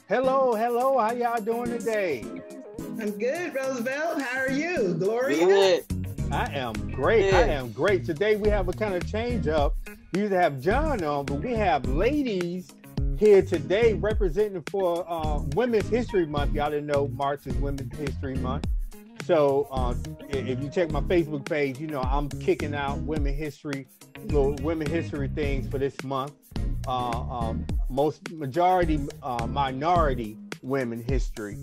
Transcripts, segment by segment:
Hello, hello. How y'all doing today? I'm good, Roosevelt. How are you, Gloria? Good. I am great. I am great. Today we have a kind of change up. We used to have John on, but we have ladies here today representing for Women's History Month. Y'all didn't know March is Women's History Month. So if you check my Facebook page, you know I'm kicking out women history things for this month. Majority minority women history,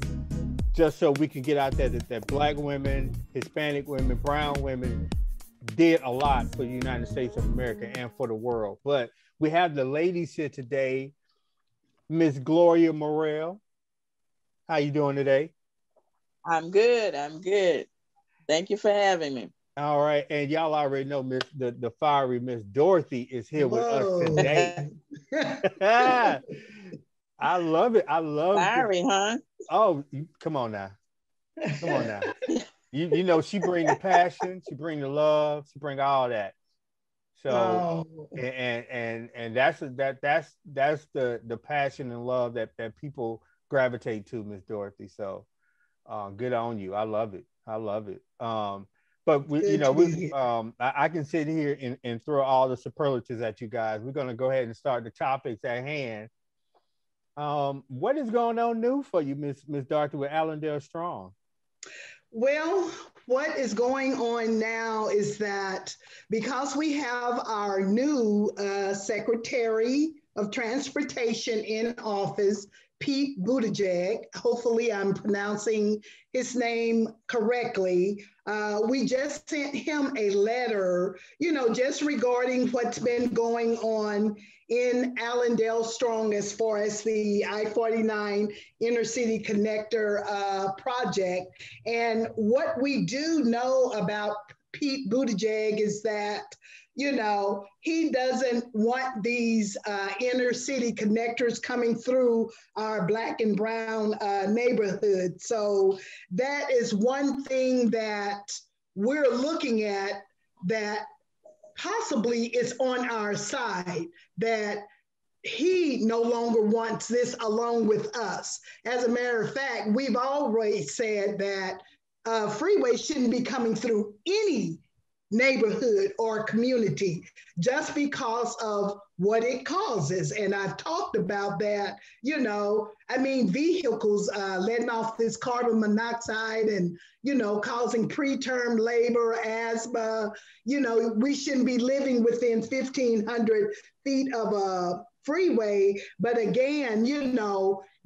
just so we can get out there that Black women, Hispanic women, brown women did a lot for the United States of America and for the world. But we have the ladies here today. Miss Gloria Murrell, how you doing today? I'm good. Thank you for having me. All right, and y'all already know the fiery Miss Dorothy is here with us today. I love it. I love fiery, huh? Oh, come on now. You know she bring the passion, she bring the love, she bring all that. So and that's the passion and love that people gravitate to, Miss Dorothy. So good on you. I love it. But I can sit here and throw all the superlatives at you guys. We're going to go ahead and start the topics at hand. What is going on new for you, Miss Dorothy, with Allendale Strong? Well, what is going on now is that because we have our new Secretary of Transportation in office, Pete Buttigieg, hopefully I'm pronouncing his name correctly. We just sent him a letter, just regarding what's been going on in Allendale Strong as far as the I-49 inner city connector project. And what we do know about Pete Buttigieg is that he doesn't want these inner city connectors coming through our Black and brown neighborhoods. So that is one thing that we're looking at that possibly is on our side, that he no longer wants this along with us. As a matter of fact, we've always said that freeway shouldn't be coming through any neighborhood or community just because of what it causes. And I've talked about that, vehicles letting off this carbon monoxide and, causing preterm labor, asthma. We shouldn't be living within 1,500 feet of a freeway. But again,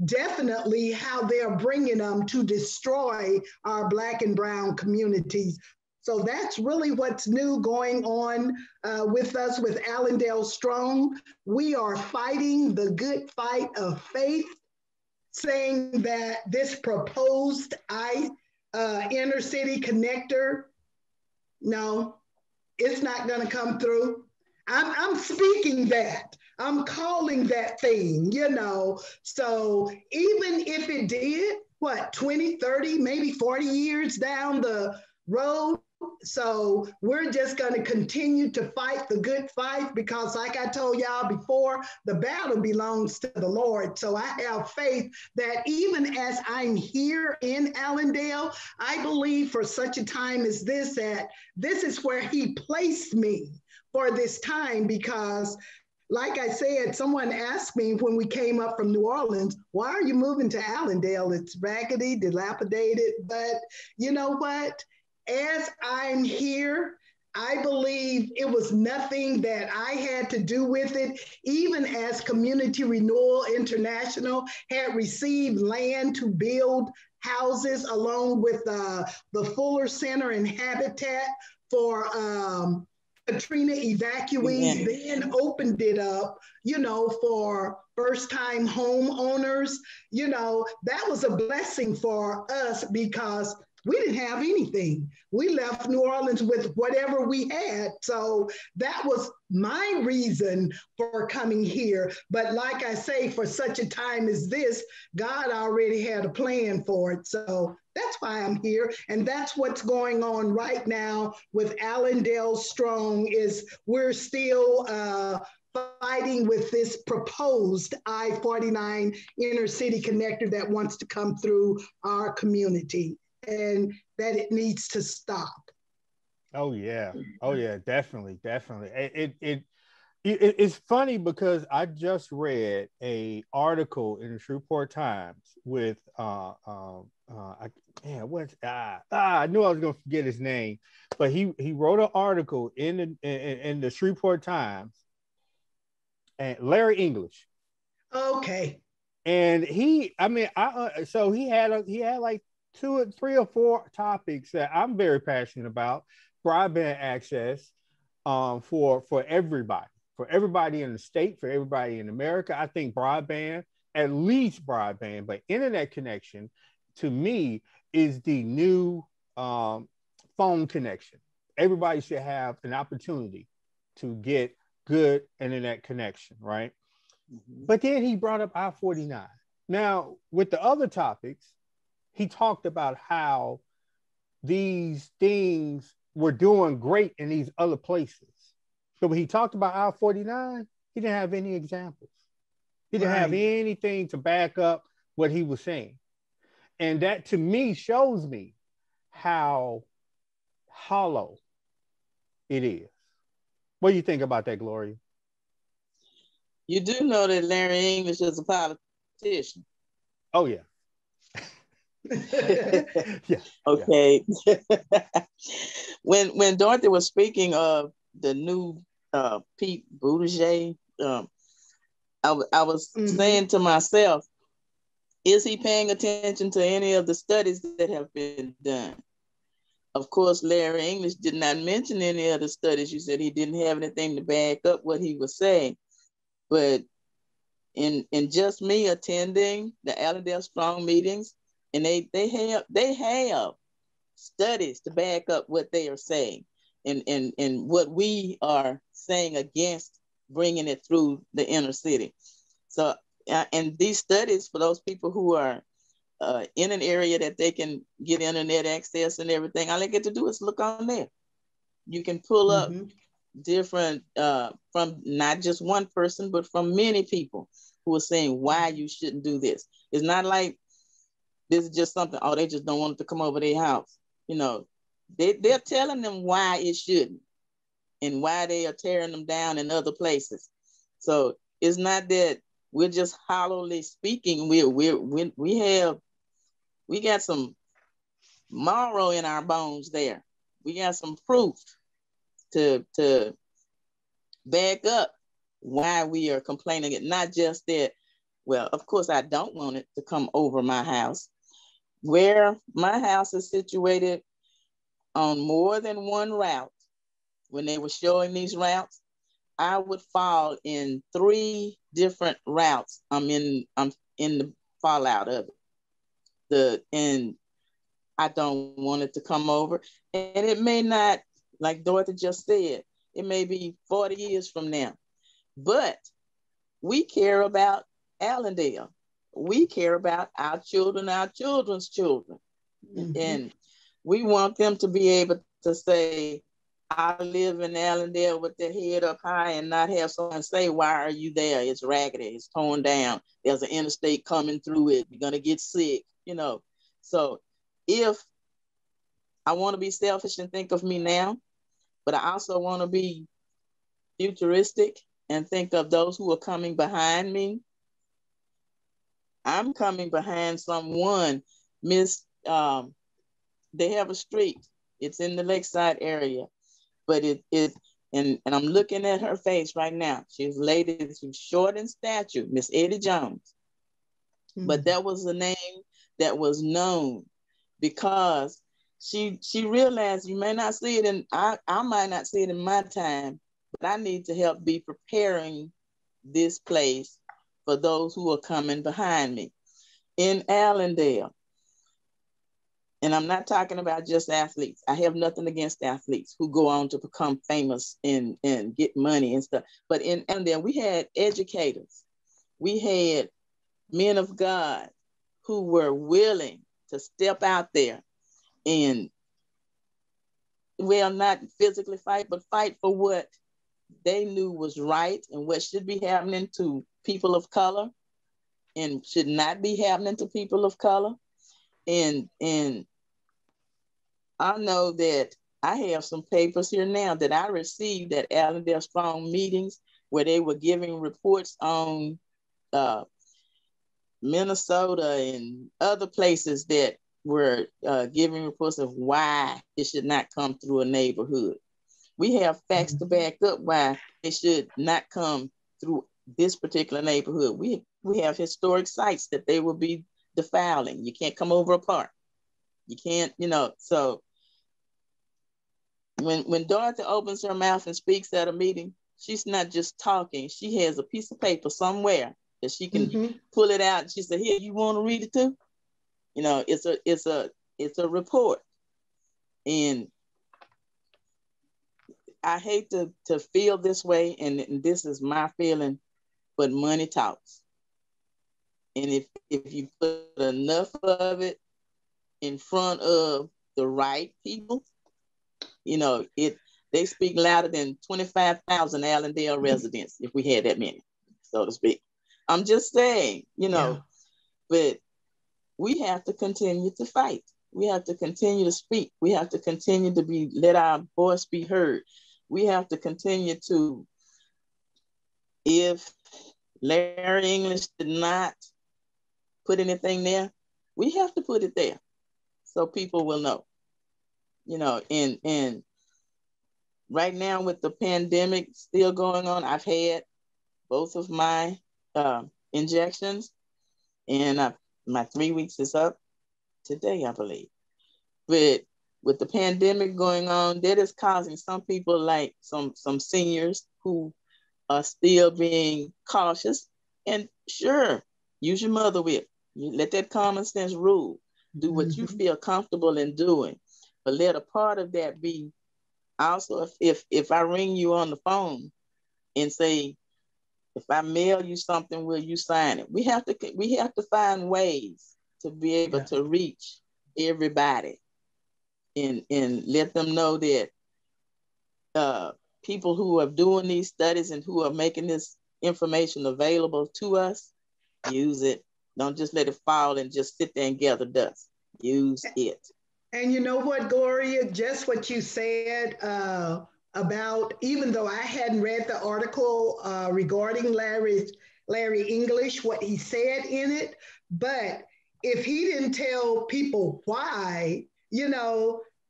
definitely how they're bringing them to destroy our Black and brown communities. So that's really what's new going on with us with Allendale Strong. We are fighting the good fight of faith, saying that this proposed inner city connector, no, it's not going to come through. I'm speaking that. I'm calling that thing, So even if it did, 20, 30, maybe 40 years down the road, so we're just going to continue to fight the good fight because, like I told y'all before, the battle belongs to the Lord. So I have faith that even as I'm here in Allendale, I believe for such a time as this, that this is where he placed me for this time because, like I said, someone asked me when we came up from New Orleans, why are you moving to Allendale? It's raggedy, dilapidated, but you know what? As I'm here, I believe it was nothing that I had to do with it, even as Community Renewal International had received land to build houses along with the Fuller Center and Habitat for Katrina evacuees, then opened it up, for first-time homeowners. That was a blessing for us because we didn't have anything. We left New Orleans with whatever we had. So that was my reason for coming here. But like I say, for such a time as this, God already had a plan for it. So that's why I'm here. And that's what's going on right now with Allendale Strong is we're still fighting with this proposed I-49 inner city connector that wants to come through our community, and that it needs to stop. Oh yeah, definitely. It's funny because I just read a article in the Shreveport Times with I knew I was gonna forget his name, but he wrote an article in the Shreveport Times, and Larry English. Okay. And so he had like two or three or four topics that I'm very passionate about: broadband access, for everybody in the state, for everybody in America. I think broadband, at least broadband, but internet connection, to me, is the new phone connection. Everybody should have an opportunity to get good internet connection, right? Mm-hmm. But then he brought up I-49. Now, with the other topics, he talked about how these things were doing great in these other places. So when he talked about I-49, he didn't have any examples. He didn't have anything to back up what he was saying. And that, to me, shows me how hollow it is. What do you think about that, Gloria? You do know that Larry English is a politician. Oh, yeah. Yeah. Okay. Yeah. When Dorothy was speaking of the new Pete Buttigieg, I was saying to myself, is he paying attention to any of the studies that have been done? Of course, Larry English did not mention any of the studies. You said he didn't have anything to back up what he was saying. But in just me attending the Allendale Strong meetings, and they have studies to back up what they are saying, and what we are saying against bringing it through the inner city. So, and these studies, for those people who are in an area that they can get internet access and everything, all they get to do is look on there. You can pull up different, from not just one person, but from many people who are saying why you shouldn't do this. It's not like this is just something, oh, they just don't want it to come over their house. You know, they're telling them why it shouldn't and why they are tearing them down in other places. So it's not that we're just hollowly speaking. We got some marrow in our bones there. We got some proof to back up why we are complaining. It not just that, well, of course I don't want it to come over my house. Where my house is situated on more than one route, when they were showing these routes, I would fall in 3 different routes. I'm in the fallout of it. And I don't want it to come over. And it may not, like Dorothy just said, it may be 40 years from now. But we care about Allendale. We care about our children, our children's children. And we want them to be able to say, I live in Allendale with their head up high, and not have someone say, why are you there? It's raggedy, it's torn down. There's an interstate coming through it. You're gonna get sick, you know. So if I wanna be selfish and think of me now, but I also wanna be futuristic and think of those who are coming behind me. I'm coming behind someone, they have a street. It's in the Lakeside area, but and I'm looking at her face right now. She's a lady, she's short in stature, Miss Eddie Jones. But that was a name that was known because she realized you may not see it, and I might not see it in my time, but I need to help be preparing this place for those who are coming behind me. In Allendale, and I'm not talking about just athletes. I have nothing against athletes who go on to become famous and get money and stuff. But in Allendale, we had educators. We had men of God who were willing to step out there and, well, not physically fight, but fight for what they knew was right and what should be happening to people of color and should not be happening to people of color. And I know that I have some papers here now that I received at Allendale Strong meetings where they were giving reports on Minnesota and other places that were giving reports of why it should not come through a neighborhood. We have facts to back up why it should not come through this particular neighborhood. We have historic sites that they will be defiling. You can't come over a park. You can't, so when Dorothy opens her mouth and speaks at a meeting, she's not just talking. She has a piece of paper somewhere that she can pull it out. And she said, "Here, you want to read it too?" It's a report. And I hate to feel this way, and this is my feeling, but money talks. And if you put enough of it in front of the right people, they speak louder than 25,000 Allendale residents if we had that many, so to speak. I'm just saying, but we have to continue to fight. We have to continue to speak. We have to continue to let our voice be heard. We have to continue to, if Larry English did not put anything there, we have to put it there so people will know, and right now with the pandemic still going on, I've had both of my injections, and my 3 weeks is up today, I believe. But with the pandemic going on, that is causing some people, like some seniors who are still being cautious. And sure, use your mother whip. You let that common sense rule. Do what you feel comfortable in doing. But let a part of that be also, if I ring you on the phone and say, if I mail you something, will you sign it? We have to find ways to be able to reach everybody and let them know that people who are doing these studies and who are making this information available to us, use it. Don't just let it fall and just sit there and gather dust. Use it. And you know what, Gloria, just what you said about, even though I hadn't read the article regarding Larry English, what he said in it, but if he didn't tell people why,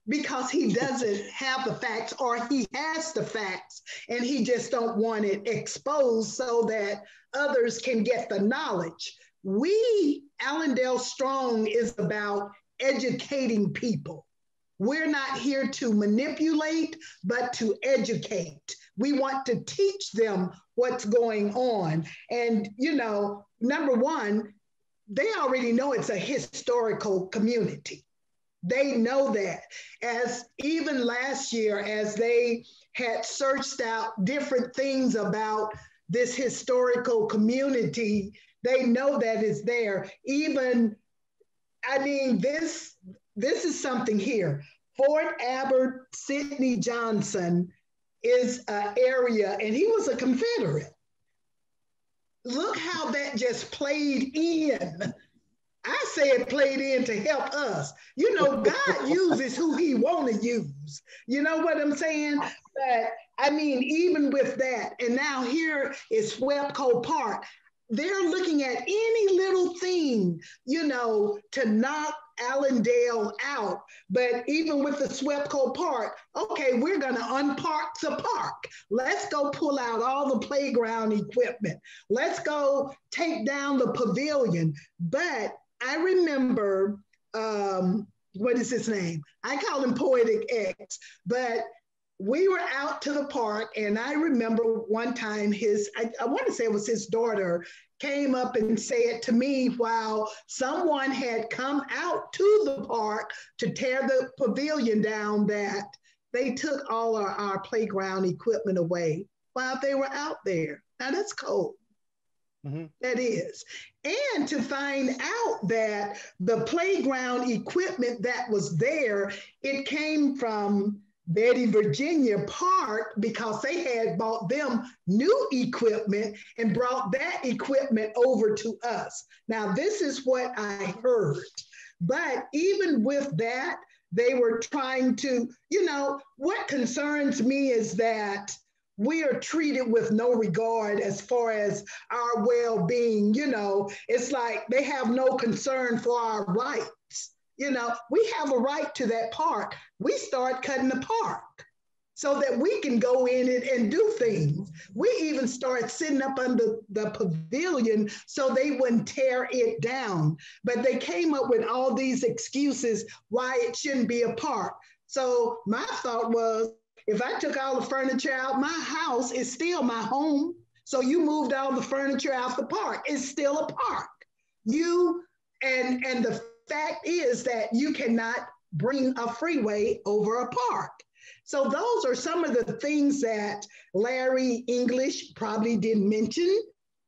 because he doesn't have the facts, or he has the facts and he just don't want it exposed so that others can get the knowledge. Allendale Strong is about educating people. We're not here to manipulate, but to educate. We want to teach them what's going on. And, number one, they already know it's a historical community. They know that. As even last year, as they had searched out different things about this historical community, they know that it's there. This is something here. Fort Abbott Sidney Johnson is an area, and he was a Confederate. Look how that just played in. I say it played in to help us. God uses who he want to use. You know what I'm saying? But even with that, and now here is SWEPCO Park. They're looking at any little thing, to knock Allendale out. But even with the SWEPCO Park, okay, we're going to unpark the park. Let's go pull out all the playground equipment. Let's go take down the pavilion. But I remember, what is his name? I call him Poetic X, but we were out to the park, and I remember one time I want to say it was his daughter, came up and said to me while someone had come out to the park to tear the pavilion down, that they took all our playground equipment away while they were out there. Now that's cold. That is. And to find out that the playground equipment that was there, it came from Betty Virginia Park because they had bought them new equipment and brought that equipment over to us. Now, this is what I heard. But even with that, they were trying to, what concerns me is that we are treated with no regard as far as our well-being. It's like they have no concern for our rights. We have a right to that park. We start cutting the park so that we can go in it and do things. We even start sitting up under the pavilion so they wouldn't tear it down. But they came up with all these excuses why it shouldn't be a park. So my thought was, if I took all the furniture out, my house is still my home. So you moved all the furniture out the park. It's still a park. And the fact is that you cannot bring a freeway over a park. So those are some of the things that Larry English probably didn't mention,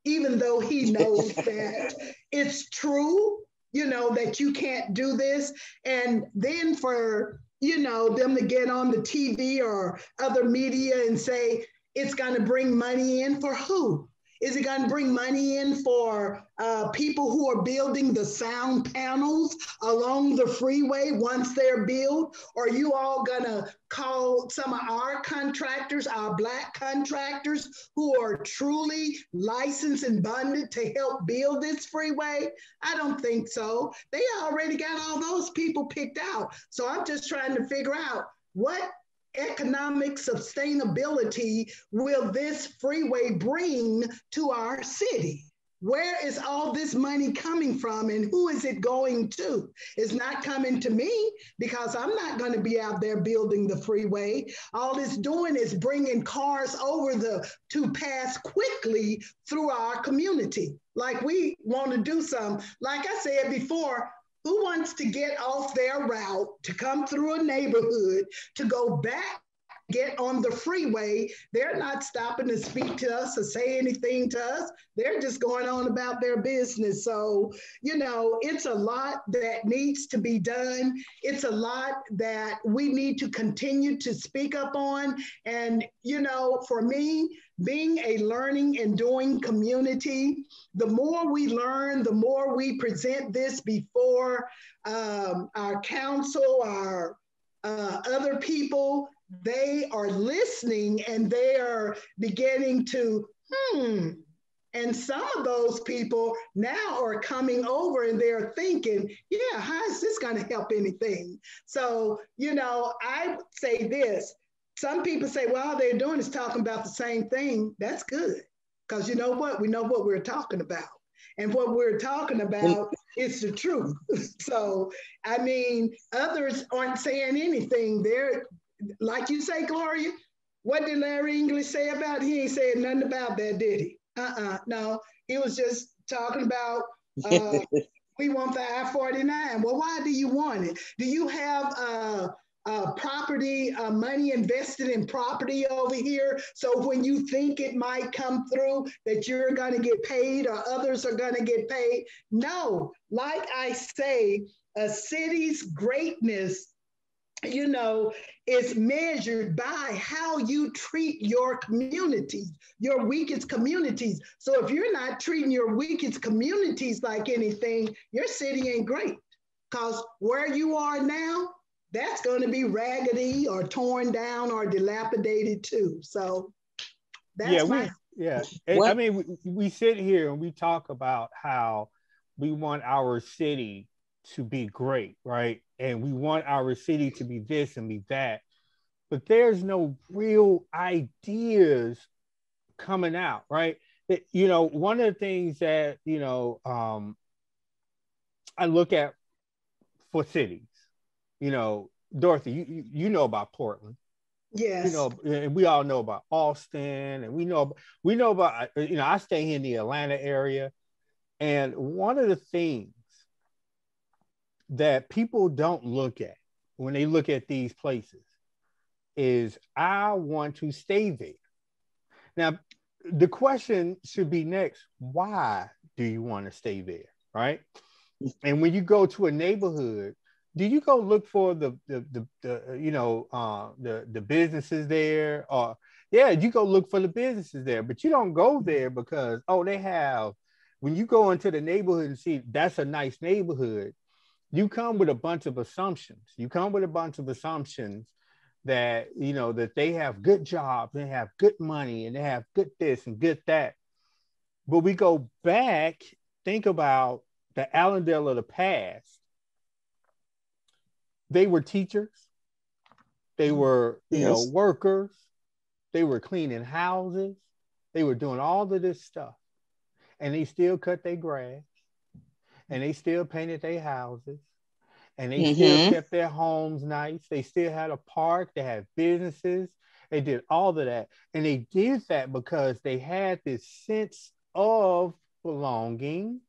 even though he knows that it's true, that you can't do this. And then for, them to get on the TV or other media and say it's going to bring money in for who? Is it going to bring money in for people who are building the sound panels along the freeway once they're built? Or are you all going to call some of our contractors, our Black contractors, who are truly licensed and bonded to help build this freeway? I don't think so. They already got all those people picked out. So I'm just trying to figure out what economic sustainability will this freeway bring to our city? Where is all this money coming from and who is it going to? It's not coming to me because I'm not going to be out there building the freeway. All it's doing is bringing cars over to pass quickly through our community. Like we want to do some, like I said before, who wants to get off their route to come through a neighborhood to go back, get on the freeway? They're not stopping to speak to us or say anything to us. They're just going on about their business. So, it's a lot that needs to be done. It's a lot that we need to continue to speak up on. And, for me, being a learning and doing community, the more we learn, the more we present this before our council, our other people, they are listening and they are beginning to, And some of those people now are coming over and they're thinking, yeah, how is this going to help anything? So, I would say this. Some people say, well, all they're doing is talking about the same thing. That's good. Because you know what? We know what we're talking about. And what we're talking about is the truth. So, others aren't saying anything. They're, like you say, Gloria, what did Larry English say about it? He ain't saying nothing about that, did he? No, he was just talking about we want the I-49. Well, why do you want it? Do you have property, money invested in property over here? So when you think it might come through that you're going to get paid or others are going to get paid? No, like I say, a city's greatness is measured by how you treat your communities, your weakest communities. So if you're not treating your weakest communities like anything, your city ain't great. Because where you are now, that's going to be raggedy or torn down or dilapidated too. So that's we sit here and we talk about how we want our city to be great, right? And we want our city to be this and be that, but there's no real ideas coming out, right? One of the things that, I look at for cities, Dorothy, you know about Portland. Yes. And we all know about Austin, and we know about, I stay here in the Atlanta area. And one of the things that people don't look at when they look at these places is, I want to stay there. Now, the question should be next, why do you want to stay there, right? And when you go to a neighborhood, do you go look for the the businesses there? Or yeah, you go look for the businesses there, but you don't go there because, oh, they have, when you go into the neighborhood and see that's a nice neighborhood, you come with a bunch of assumptions. You come with a bunch of assumptions that, that they have good jobs, they have good money, and they have good this and good that. But we go back, think about the Allendale of the past. They were teachers, they were, Yes. workers, they were cleaning houses, they were doing all of this stuff, and they still cut their grass, and they still painted their houses, and they still kept their homes nice. They still had a park, they had businesses, they did all of that. And they did that because they had this sense of belonging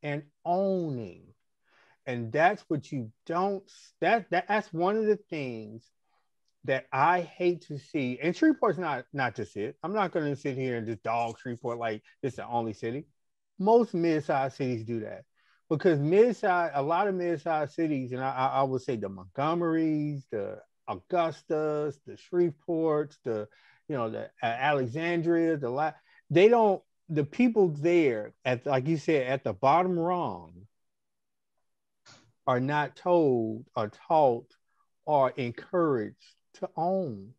and owning. And that's what you don't, that's one of the things that I hate to see. And Shreveport's not just it. I'm not going to sit here and just dog Shreveport like it's the only city. Most mid-sized cities do that, because a lot of mid-sized cities, and I would say the Montgomerys, the Augustas, the Shreveports, the Alexandria, they don't, the people there at, like you said, at the bottom rung are not told or taught or encouraged to own.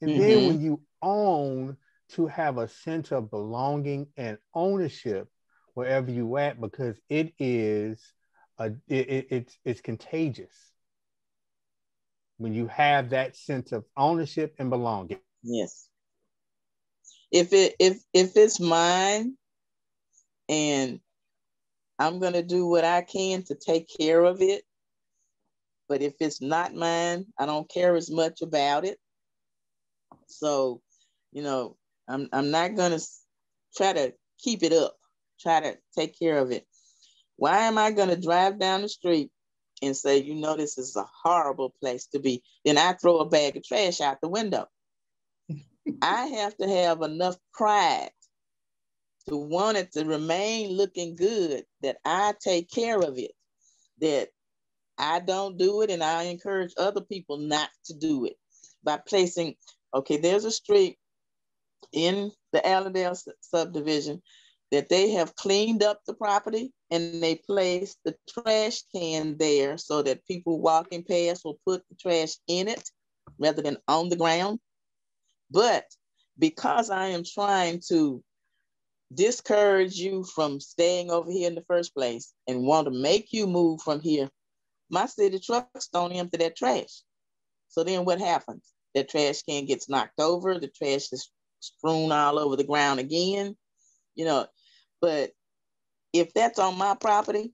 And then when you own, to have a sense of belonging and ownership wherever you at, because it is it's contagious when you have that sense of ownership and belonging. Yes. If it's mine, and I'm gonna do what I can to take care of it. But if it's not mine, I don't care as much about it. So, I'm not gonna try to keep it up, try to take care of it. Why am I gonna drive down the street and say, this is a horrible place to be? Then I throw a bag of trash out the window. I have to have enough pride to want it to remain looking good, that I take care of it, that I don't do it, and I encourage other people not to do it by placing, there's a street in the Allendale subdivision that they have cleaned up the property, and they placed the trash can there so that people walking past will put the trash in it rather than on the ground. But because I am trying to discourage you from staying over here in the first place and want to make you move from here, my city trucks don't empty that trash. So then what happens? That trash can gets knocked over, the trash is strewn all over the ground again, But if that's on my property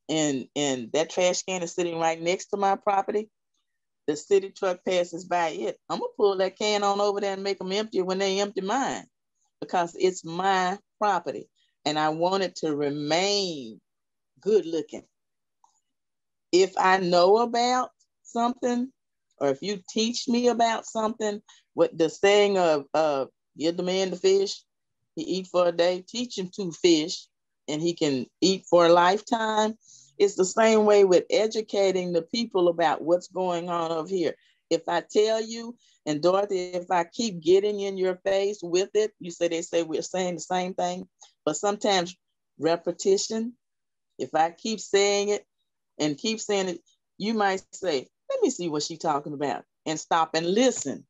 and that trash can is sitting right next to my property, the city truck passes by it, I'm gonna pull that can on over there and make them empty when they empty mine, because it's my property and I want it to remain good looking. If I know about something, or if you teach me about something, what the saying of give the man the fish, he eat for a day, teach him to fish, and he can eat for a lifetime. It's the same way with educating the people about what's going on over here. If I tell you, and Dorothy, if I keep getting in your face with it, they say we're saying the same thing, but sometimes repetition, if I keep saying it and keep saying it, you might say, let me see what she's talking about, and stop and listen.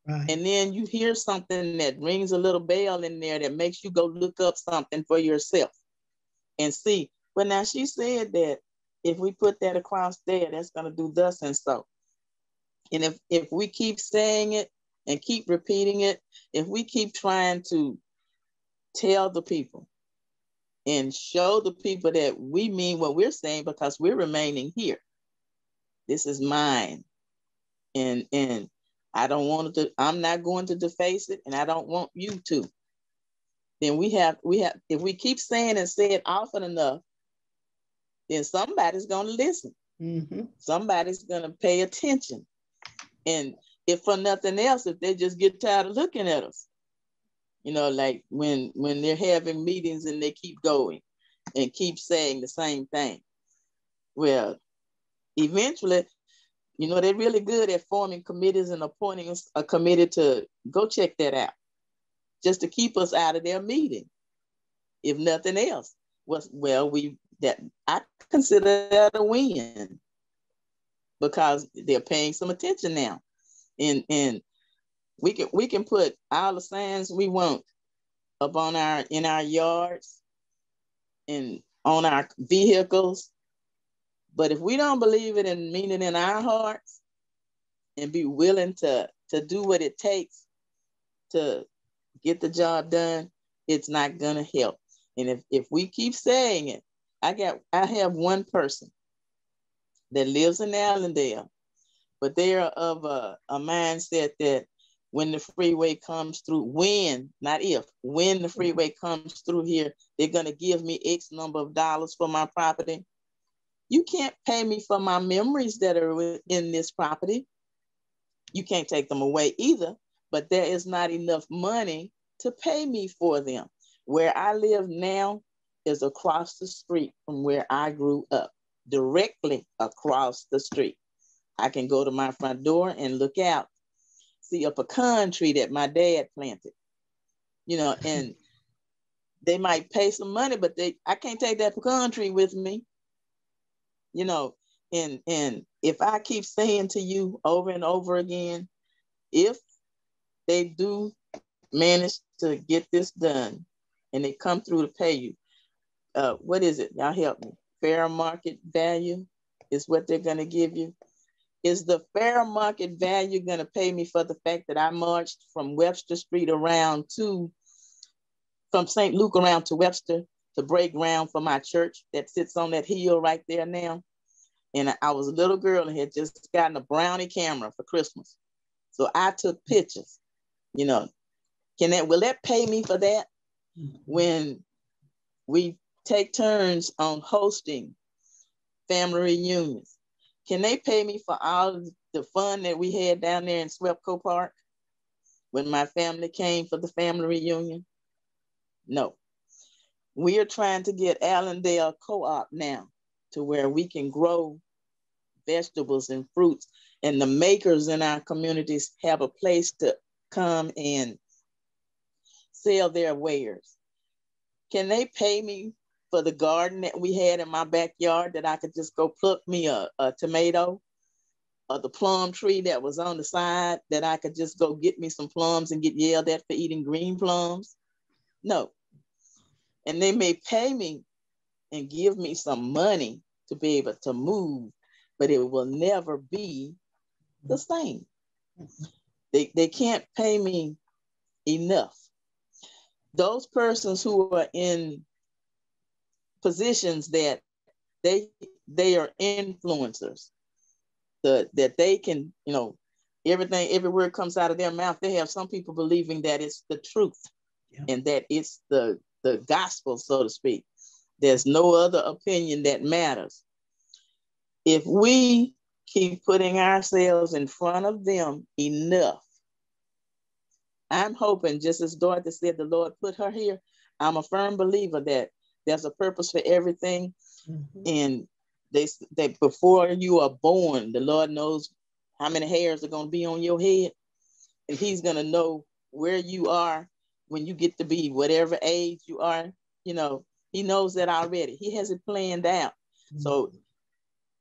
Right. And then you hear something that rings a little bell in there that makes you go look up something for yourself and see, well, now she said that if we put that across there, that's going to do thus and so. And if we keep saying it and keep repeating it, if we keep trying to tell the people and show the people that we mean what we're saying, because we're remaining here. This is mine. And I don't want to, I'm not going to deface it, and I don't want you to. Then we have, if we keep saying and say it often enough, then somebody's going to listen. Mm-hmm. Somebody's going to pay attention. And if for nothing else, if they just get tired of looking at us, like when they're having meetings and they keep going and keep saying the same thing. Well, eventually, you know, they're really good at forming committees and appointing a committee to go check that out, just to keep us out of their meeting, if nothing else. I consider that a win, because they're paying some attention now, and we can put all the signs we want up on in our yards and on our vehicles, but if we don't believe it and mean it in our hearts and be willing to do what it takes to get the job done, it's not gonna help. And if we keep saying it, I have one person that lives in Allendale, but they are of a mindset that when the freeway comes through, when the freeway comes through here, they're gonna give me X number of dollars for my property. You can't pay me for my memories that are in this property. You can't take them away either, but there is not enough money to pay me for them. Where I live now is across the street from where I grew up, directly across the street. I can go to my front door and look out, see a pecan tree that my dad planted, you know, and they might pay some money, but I can't take that pecan tree with me, you know. And if I keep saying to you over and over again, if they do manage to get this done and they come through to pay you, what is it? Y'all help me. Fair market value is what they're going to give you. Is the fair market value going to pay me for the fact that I marched from Webster Street from St. Luke around to Webster to break ground for my church that sits on that hill right there now? And I was a little girl and had just gotten a brownie camera for Christmas. So I took pictures, you know. Will that pay me for that? When we take turns on hosting family reunions, can they pay me for all of the fun that we had down there in SWEPCO Park when my family came for the family reunion? No. We are trying to get Allendale Co-op now to where we can grow vegetables and fruits, and the makers in our communities have a place to come and sell their wares. Can they pay me for the garden that we had in my backyard, that I could just go pluck me a tomato, or the plum tree that was on the side that I could just go get me some plums and get yelled at for eating green plums? No. And they may pay me and give me some money to be able to move, but it will never be the same. They can't pay me enough. Those persons who are in positions that they are influencers, that they can, you know, every word comes out of their mouth. They have some people believing that it's the truth, and that it's the gospel, so to speak. There's no other opinion that matters. If we keep putting ourselves in front of them enough, I'm hoping, just as Dorothy said, the Lord put her here. I'm a firm believer that there's a purpose for everything. Mm-hmm. And they before you are born, the Lord knows how many hairs are going to be on your head. And he's going to know where you are when you get to be whatever age you are. You know, he knows that already. He has it planned out. Mm-hmm. So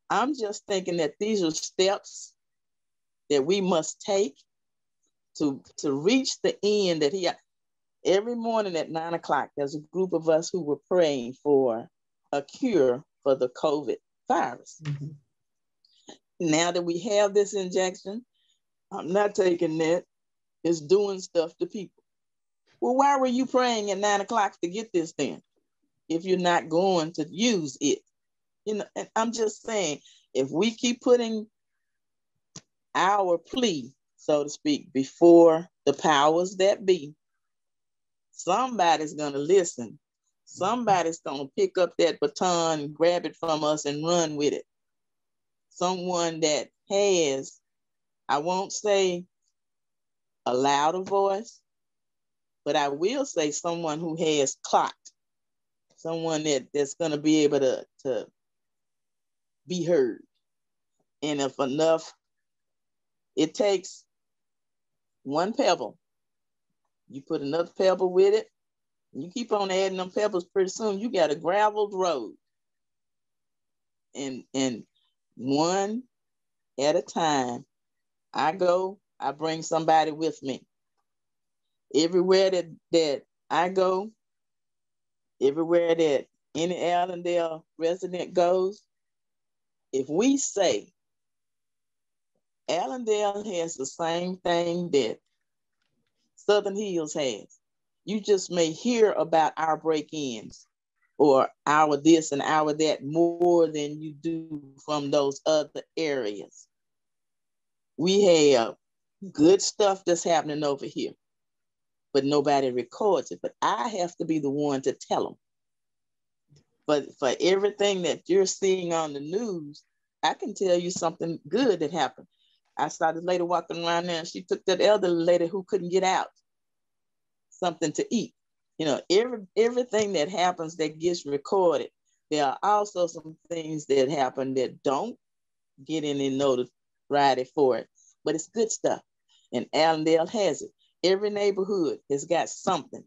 I'm just thinking that these are steps that we must take to reach the end that he. Every morning at 9 o'clock, there's a group of us who were praying for a cure for the COVID virus. Mm-hmm. Now that we have this injection, I'm not taking that. It's doing stuff to people. Well, why were you praying at 9 o'clock to get this then, if you're not going to use it? You know, and I'm just saying, if we keep putting our plea, so to speak, before the powers that be, somebody's going to listen. Somebody's going to pick up that baton and grab it from us and run with it. Someone that has, I won't say a louder voice, but I will say someone who has clocked, someone that's going to be able to be heard. And if enough, it takes one pebble. You put another pebble with it. You keep on adding them pebbles, pretty soon you got a graveled road. And one at a time, I bring somebody with me. Everywhere that I go, everywhere that any Allendale resident goes, if we say Allendale has the same thing that Southern Hills has, you just may hear about our break-ins or our this and our that more than you do from those other areas. We have good stuff that's happening over here, but nobody records it. But I have to be the one to tell them. But for everything that you're seeing on the news, I can tell you something good that happened. I saw this lady walking around there, and she took that elderly lady who couldn't get out something to eat. You know, everything that happens that gets recorded. There are also some things that happen that don't get any notoriety for it, but it's good stuff. And Allendale has it. Every neighborhood has got something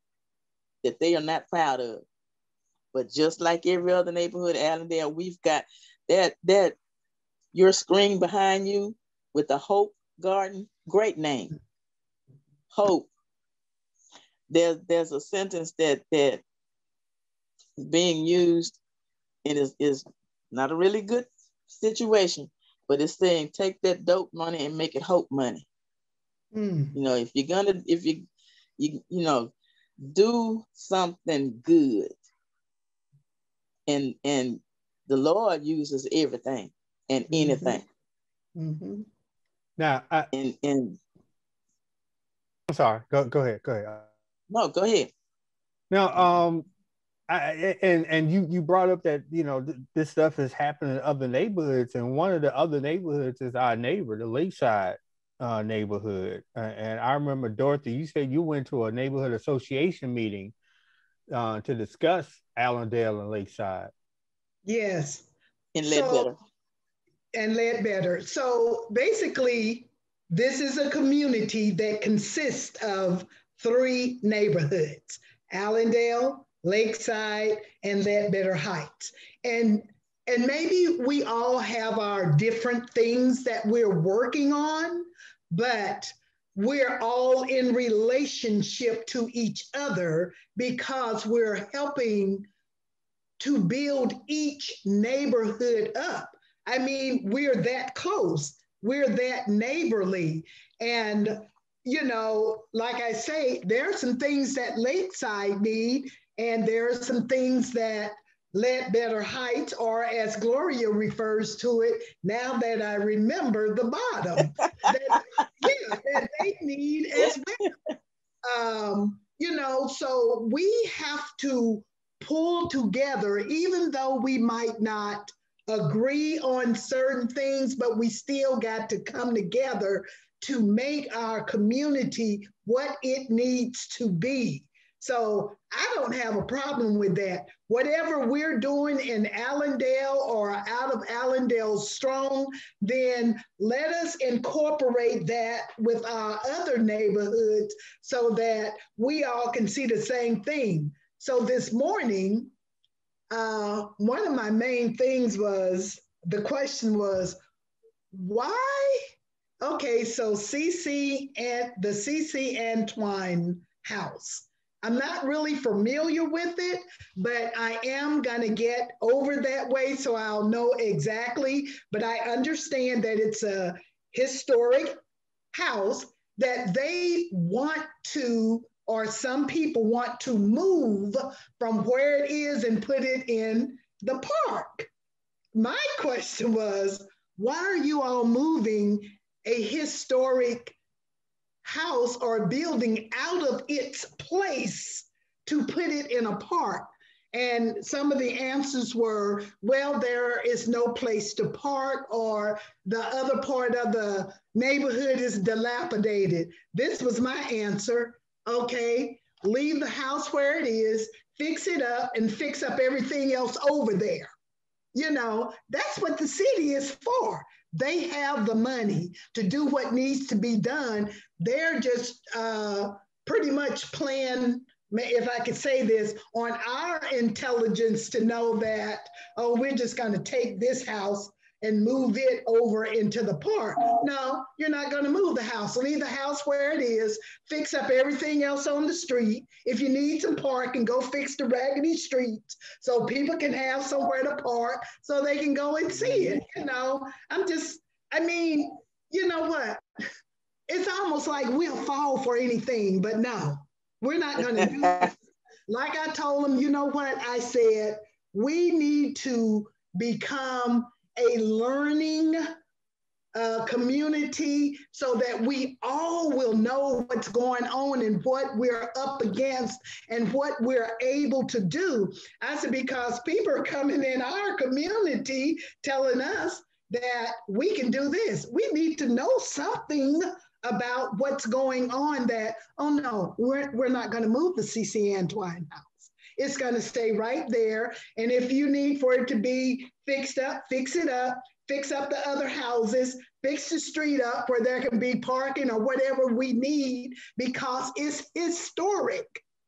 that they are not proud of. But just like every other neighborhood, Allendale, we've got that your screen behind you with the Hope Garden, great name. Hope. There's a sentence that is being used, and is not a really good situation, but it's saying take that dope money and make it hope money. You know, if you do something good, and the Lord uses everything and anything. Now, I'm sorry. Go ahead. No, go ahead. Now, you brought up that this stuff is happening in other neighborhoods, and one of the other neighborhoods is our neighbor, the Lakeside neighborhood. And I remember, Dorothy, you said you went to a neighborhood association meeting to discuss Allendale and Lakeside. Yes. In Ledbetter. And Ledbetter. So basically, this is a community that consists of 3 neighborhoods: Allendale, Lakeside, and Ledbetter Heights. And maybe we all have our different things that we're working on, but we're all in relationship to each other because we're helping to build each neighborhood up. I mean, we're that close, we're that neighborly. And like I say, there are some things that Lakeside need, and there are some things that Ledbetter Heights, or as Gloria refers to it, now that I remember the bottom, that they need as well. So we have to pull together, even though we might not agree on certain things, but we still got to come together to make our community what it needs to be. So I don't have a problem with that. Whatever we're doing in Allendale or out of Allendale Strong, then let us incorporate that with our other neighborhoods so that we all can see the same thing. So this morning, one of my main things was, the question was, why? Okay, so CC and the CC Antoine house. I'm not really familiar with it, but I am gonna get over that way so I'll know exactly. But I understand that it's a historic house that they want to, or some people want to move from where it is and put it in the park. My question was, why are you all moving a historic house or building out of its place to put it in a park? And some of the answers were, well, there is no place to park, or the other part of the neighborhood is dilapidated. This was my answer. Okay, leave the house where it is, fix it up, and fix up everything else over there. That's what the city is for. They have the money to do what needs to be done. They're just pretty much playing, if I could say this, on our intelligence to know that, oh, we're just going to take this house and move it over into the park. No, you're not going to move the house. Leave the house where it is, fix up everything else on the street. If you need some parking, go fix the raggedy streets so people can have somewhere to park so they can go and see it. You know, I mean, you know what? It's almost like we'll fall for anything, but no, we're not going to do it. Like I told them, you know what? I said, we need to become a learning community so that we all will know what's going on and what we're up against and what we're able to do. I said, because people are coming in our community telling us that we can do this. We need to know something about what's going on that, oh no, we're not going to move the CC Antoine house. It's going to stay right there. And if you need for it to be fixed up, fix it up, fix up the other houses, fix the street up where there can be parking or whatever we need, because it's historic.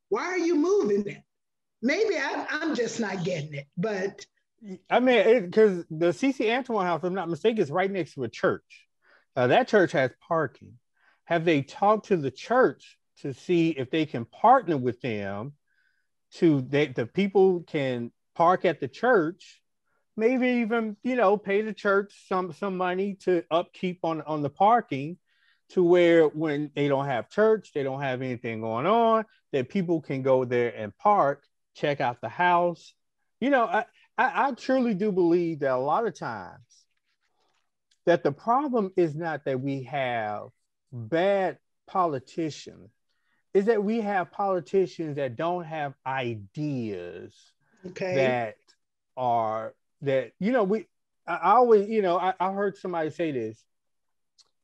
Why are you moving it? Maybe I'm just not getting it, but. I mean, because the CC Antoine house, if I'm not mistaken, is right next to a church. That church has parking. Have they talked to the church to see if they can partner with them the people can park at the church, maybe even, you know, pay the church some money to upkeep on the parking, to where when they don't have church, they don't have anything going on, that people can go there and park, check out the house. You know, I truly do believe that a lot of times that the problem is not that we have bad politicians, is that we have politicians that don't have ideas that you know, I always, you know, I heard somebody say this: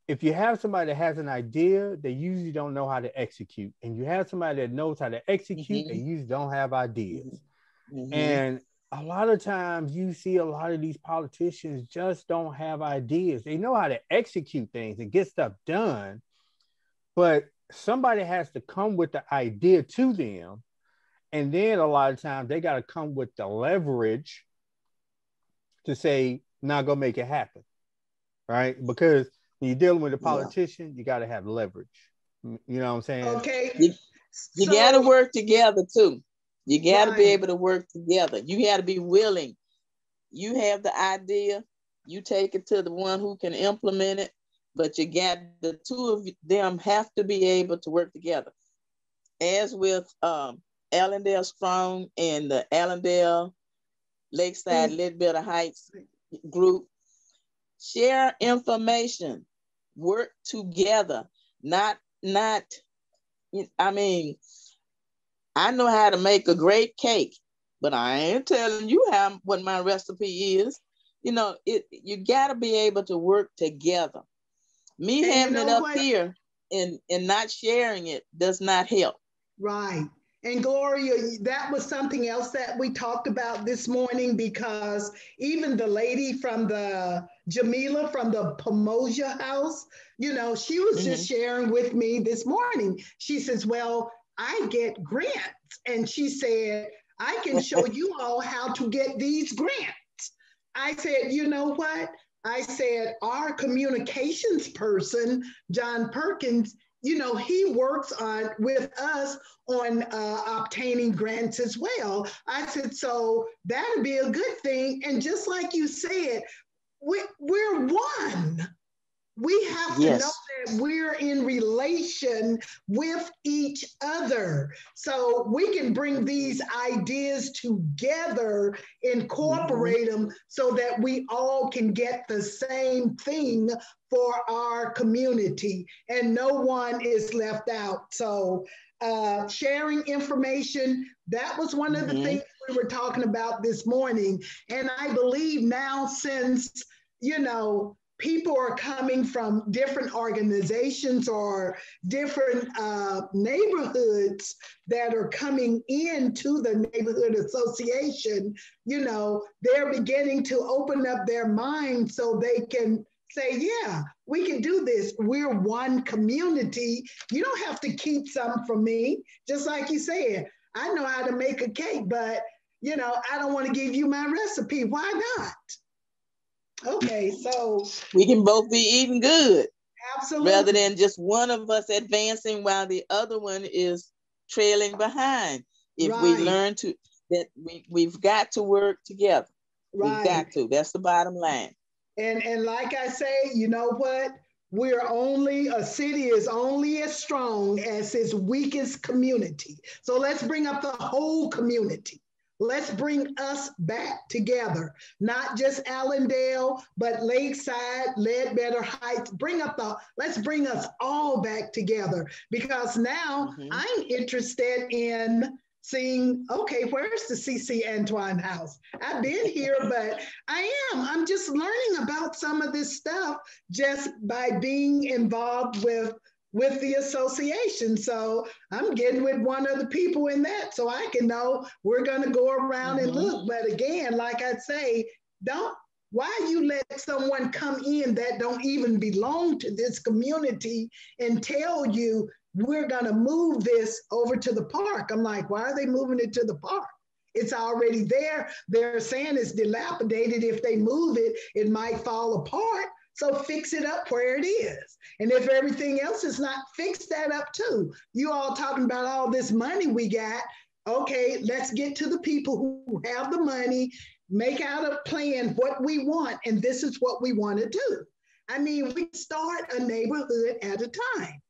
if you have somebody that has an idea, they usually don't know how to execute, and you have somebody that knows how to execute, they usually don't have ideas. And a lot of times you see a lot of these politicians just don't have ideas. They know how to execute things and get stuff done, but somebody has to come with the idea to them. And then a lot of times they got to come with the leverage to say, now go make it happen. Right? Because when you're dealing with a politician, you got to have leverage. You know what I'm saying? Okay. You got to work together too. You got to be able to work together. You got to be willing. You have the idea, you take it to the one who can implement it, but you got the two of them have to be able to work together. As with Allendale Strong and the Allendale Lakeside Ledbetter Heights group, share information, work together. I mean, I know how to make a great cake, but I ain't telling you what my recipe is. You know, you got to be able to work together. Me having it up here and not sharing it does not help. Right. And Gloria, that was something else that we talked about this morning, because even the lady from Jamila from the Pomosia house, you know, she was just sharing with me this morning. She says, well, I get grants. And she said, I can show you all how to get these grants. I said, you know what? I said, our communications person, John Perkins, you know, he works with us on obtaining grants as well. I said, so that'd be a good thing. And just like you said, we're one. We have to know that we're in relation with each other. So we can bring these ideas together, incorporate them so that we all can get the same thing for our community and no one is left out. So sharing information, that was one of the things we were talking about this morning. And I believe now, since, you know, people are coming from different organizations or different neighborhoods that are coming into the neighborhood association, you know, they're beginning to open up their minds so they can say, yeah, we can do this. We're one community. You don't have to keep something from me. Just like you said, I know how to make a cake, but I don't want to give you my recipe. Why not? Okay, so we can both be eating good. Absolutely. Rather than just one of us advancing while the other one is trailing behind. If we learn that we've got to work together. Right. We've got to. That's the bottom line. And like I say, you know what? A city is only as strong as its weakest community. So let's bring up the whole community. Let's bring us back together, not just Allendale, but Lakeside, Ledbetter Heights. Let's bring us all back together, because now I'm interested in seeing, okay, where's the CC Antoine house? I've been here, but I'm just learning about some of this stuff just by being involved with the association. So I'm getting with one of the people in that so I can know we're going to go around and look. But again, like I say, why you let someone come in that don't even belong to this community and tell you we're going to move this over to the park? I'm like, why are they moving it to the park? It's already there. They're saying it's dilapidated. If they move it, it might fall apart. So fix it up where it is. And if everything else is not, fix that up too. You all talking about all this money we got. Okay, let's get to the people who have the money, make out a plan, what we want, and this is what we want to do. I mean, we start a neighborhood at a time.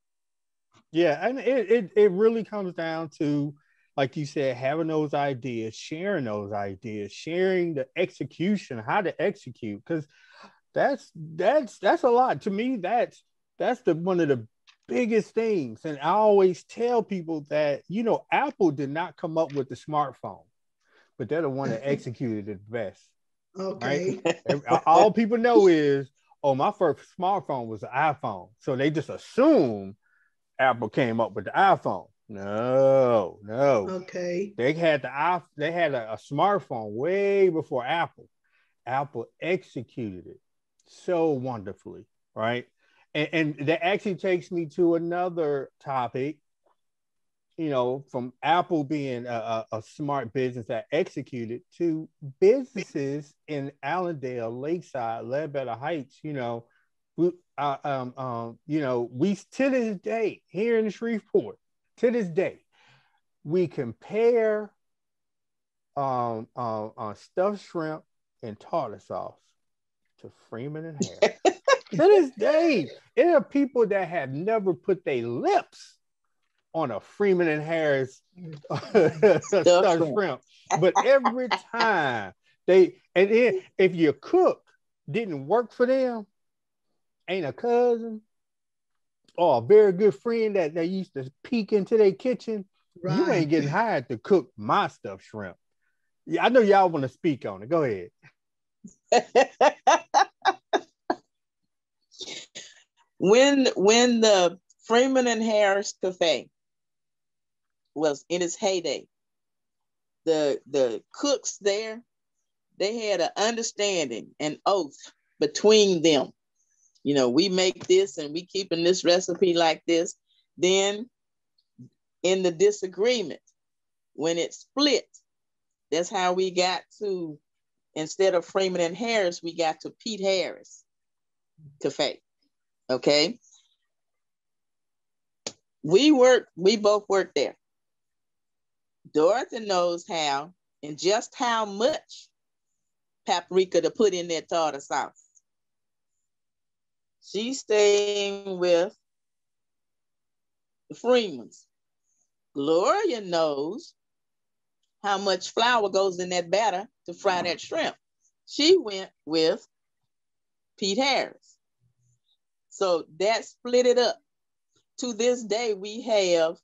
Yeah, and it really comes down to, like you said, having those ideas, sharing the execution, how to execute, because that's a lot. To me, that's one of the biggest things. And I always tell people that, Apple did not come up with the smartphone, but they're the one that executed it best. Okay. Right? All people know is, my first smartphone was an iPhone. So they just assume Apple came up with the iPhone. No. Okay. They had a smartphone way before Apple. Apple executed it so wonderfully, right? And that actually takes me to another topic, from Apple being a smart business that executed, to businesses in Allendale, Lakeside, Ledbetter Heights. We to this day here in Shreveport, to this day, we compare stuffed shrimp and tartar sauce to Freeman and Harris. To this day, there are people that have never put their lips on a Freeman and Harris stuffed shrimp. But every time if your cook didn't work for them, ain't a cousin or a very good friend that they used to peek into their kitchen, you ain't getting hired to cook my stuffed shrimp. Yeah, I know y'all want to speak on it. Go ahead. When the Freeman and Harris Cafe was in its heyday, the cooks there, they had an understanding, an oath between them. We make this and we keeping this recipe like this. Then in the disagreement, when it split, that's how we got to, instead of Freeman and Harris, we got to Pete Harris Cafe. Okay. We both worked there. Dorothy knows how and just how much paprika to put in that tartar sauce. She's staying with the Freemans. Gloria knows how much flour goes in that batter to fry that shrimp. She went with Pete Harris. So that split it up. To this day, we have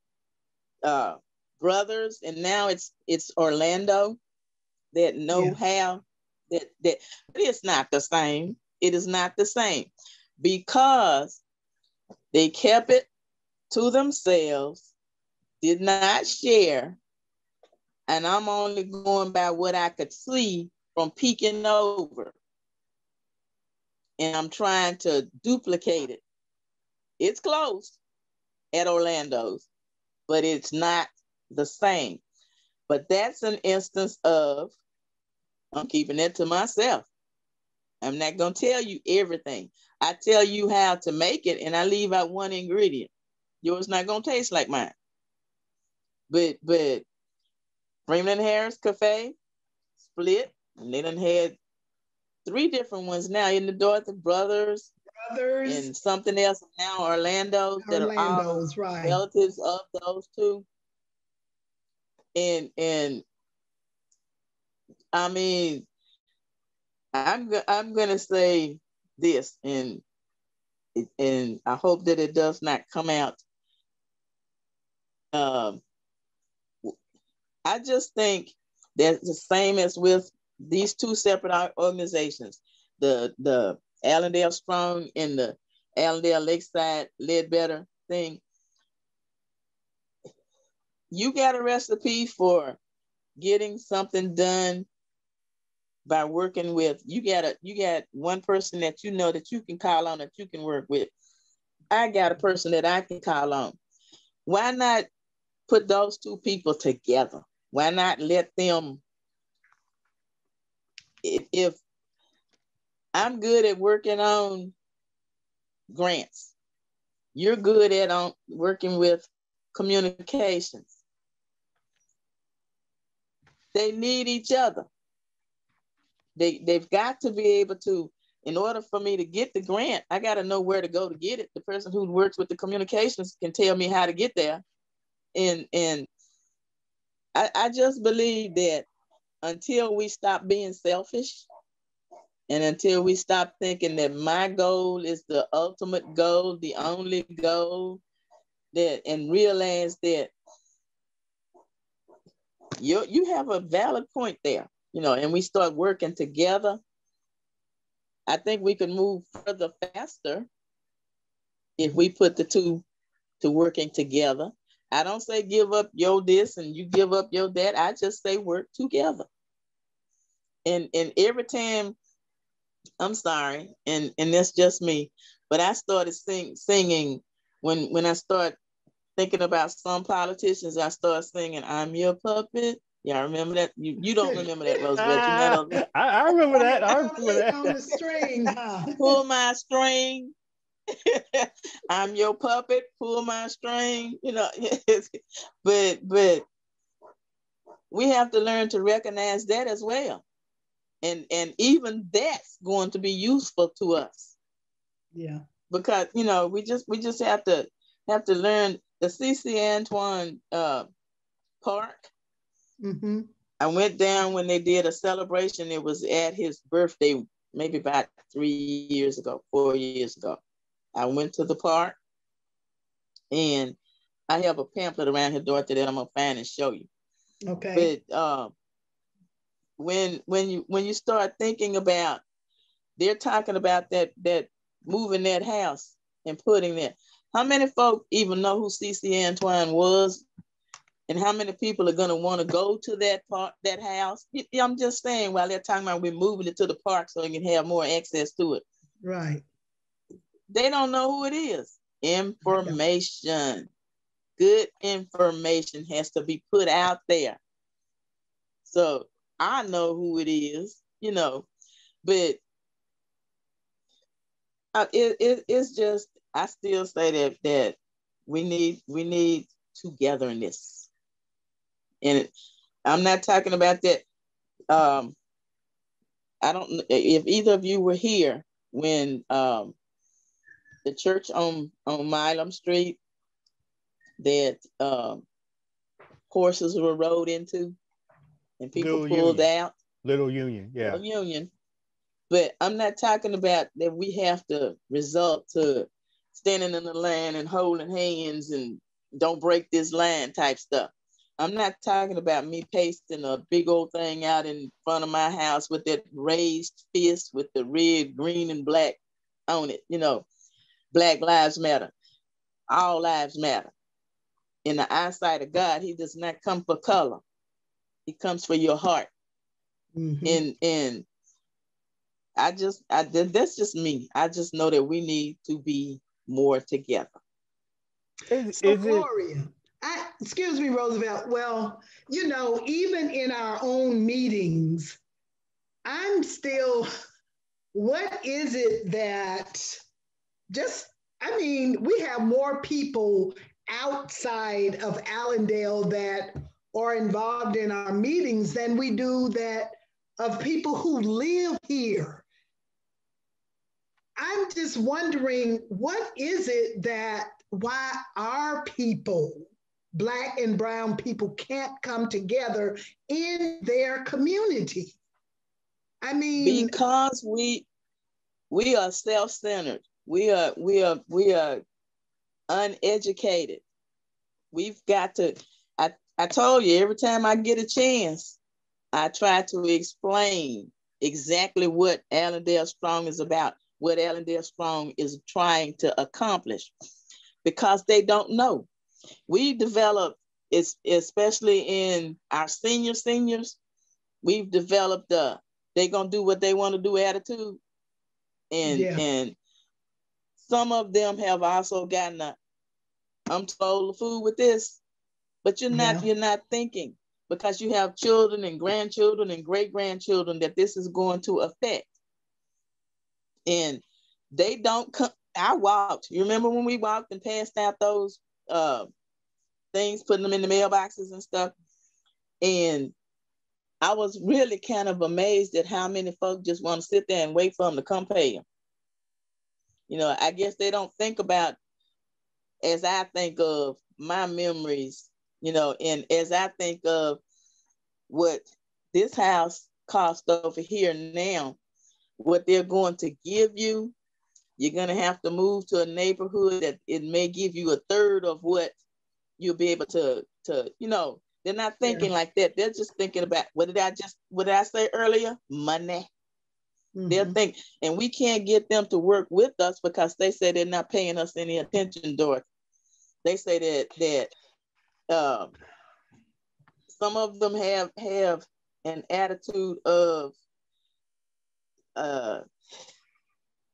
brothers, and now it's Orlando that know how that but it's not the same. It is not the same, because they kept it to themselves, did not share. And I'm only going by what I could see from peeking over. and I'm trying to duplicate it. It's close at Orlando's, but it's not the same. But that's an instance of, I'm keeping it to myself. I'm not going to tell you everything. I tell you how to make it, and I leave out one ingredient. Yours not going to taste like mine. But Freeman Harris Cafe split, and they done had 3 different ones now in the Dorothy Brothers and something else now, Orlando's that are all right. relatives of those 2. And I mean, I'm gonna say this, and I hope that it does not come out. I just think that the same as with these 2 separate organizations, the Allendale Strong and the Allendale Lakeside Ledbetter thing. You got a recipe for getting something done by working with, you got one person that you know that you can call on, that you can work with. I got a person that I can call on. Why not put those 2 people together? Why not let them, if I'm good at working on grants, you're good at working with communications. They need each other. They've got to be able to, in order for me to get the grant, I got to know where to go to get it. The person who works with the communications can tell me how to get there. And I just believe that until we stop being selfish, and until we stop thinking that my goal is the ultimate goal, the only goal, and realize that you have a valid point there, and we start working together, I think we could move further faster if we put the 2 to working together. I don't say give up your this and you give up your that. I just say work together. And every time, I'm sorry, and that's just me, but I started singing when I start thinking about some politicians. I start singing, "I'm your puppet." Y'all remember that? You don't remember that, Roosevelt? You know those? I remember that. I remember that. On the string, huh? Pull my string. I'm your puppet. Pull my string. But we have to learn to recognize that as well, and even that's going to be useful to us. Yeah. Because we just have to learn the CC Antoine park. Mm-hmm. I went down when they did a celebration. It was at his birthday, maybe about 4 years ago. I went to the park, and I have a pamphlet around here, Dorothy, that I'm gonna find and show you. Okay. But when you start thinking about, they're talking about that moving that house and putting that. How many folk even know who CC Antoine was? And how many people are going to want to go to that house? I'm just saying, while they're talking about we're moving it to the park so you can have more access to it. Right. They don't know who it is. Information. Good information has to be put out there. So I know who it is, but it's just, I still say that we need togetherness. And I'm not talking about that. I don't, if either of you were here when the church on Milam Street that horses were rode into and people pulled out. Little Union, yeah. Little Union. But I'm not talking about that we have to resort to standing in the line and holding hands and don't break this line type stuff. I'm not talking about me pasting a big old thing out in front of my house with that raised fist with the red, green, and black on it. Black lives matter. All lives matter. In the eyesight of God, he does not come for color. He comes for your heart. Mm-hmm. And That's just me. I just know that we need to be more together. So Gloria, excuse me, Roosevelt. Well, even in our own meetings, I'm still, what is it that just, I mean, we have more people outside of Allendale that are involved in our meetings than we do that of people who live here. I'm just wondering, what is it that why our people, Black and brown people, can't come together in their community? I mean, because we are self-centered. We are uneducated. We've got to, I told you, every time I get a chance, I try to explain exactly what Allendale Strong is about, what Allendale Strong is trying to accomplish, because they don't know. We developed, especially in our seniors, we've developed they gonna do what they want to do attitude. And some of them have also gotten I'm told the food with this, but you're not thinking, because you have children and grandchildren and great-grandchildren that this is going to affect. And they don't come. I walked. You remember when we walked and passed out those things, putting them in the mailboxes and stuff? And I was really kind of amazed at how many folks just want to sit there and wait for them to come pay them. I guess they don't think about, as I think of my memories, and as I think of what this house costs over here now, what they're going to give you, you're going to have to move to a neighborhood that it may give you a third of what you'll be able to they're not thinking like that. They're just thinking about, what did I say earlier? Money. Mm-hmm. They're thinking, and we can't get them to work with us because they say they're not paying us any attention, Dorothy. They say that some of them have an attitude of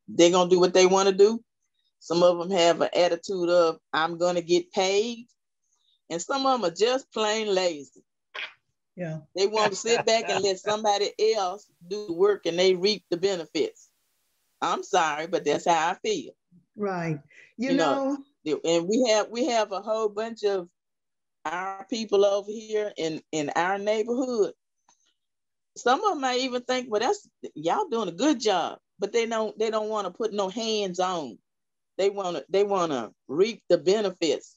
they're gonna do what they want to do. Some of them have an attitude of, I'm gonna get paid, and some of them are just plain lazy. Yeah, they want to sit back and let somebody else do the work, and they reap the benefits. I'm sorry, but that's how I feel. Right. You know, and we have a whole bunch of our people over here in our neighborhood. Some of them might even think, well, that's, y'all doing a good job, but they don't want to put no hands on. They want to reap the benefits,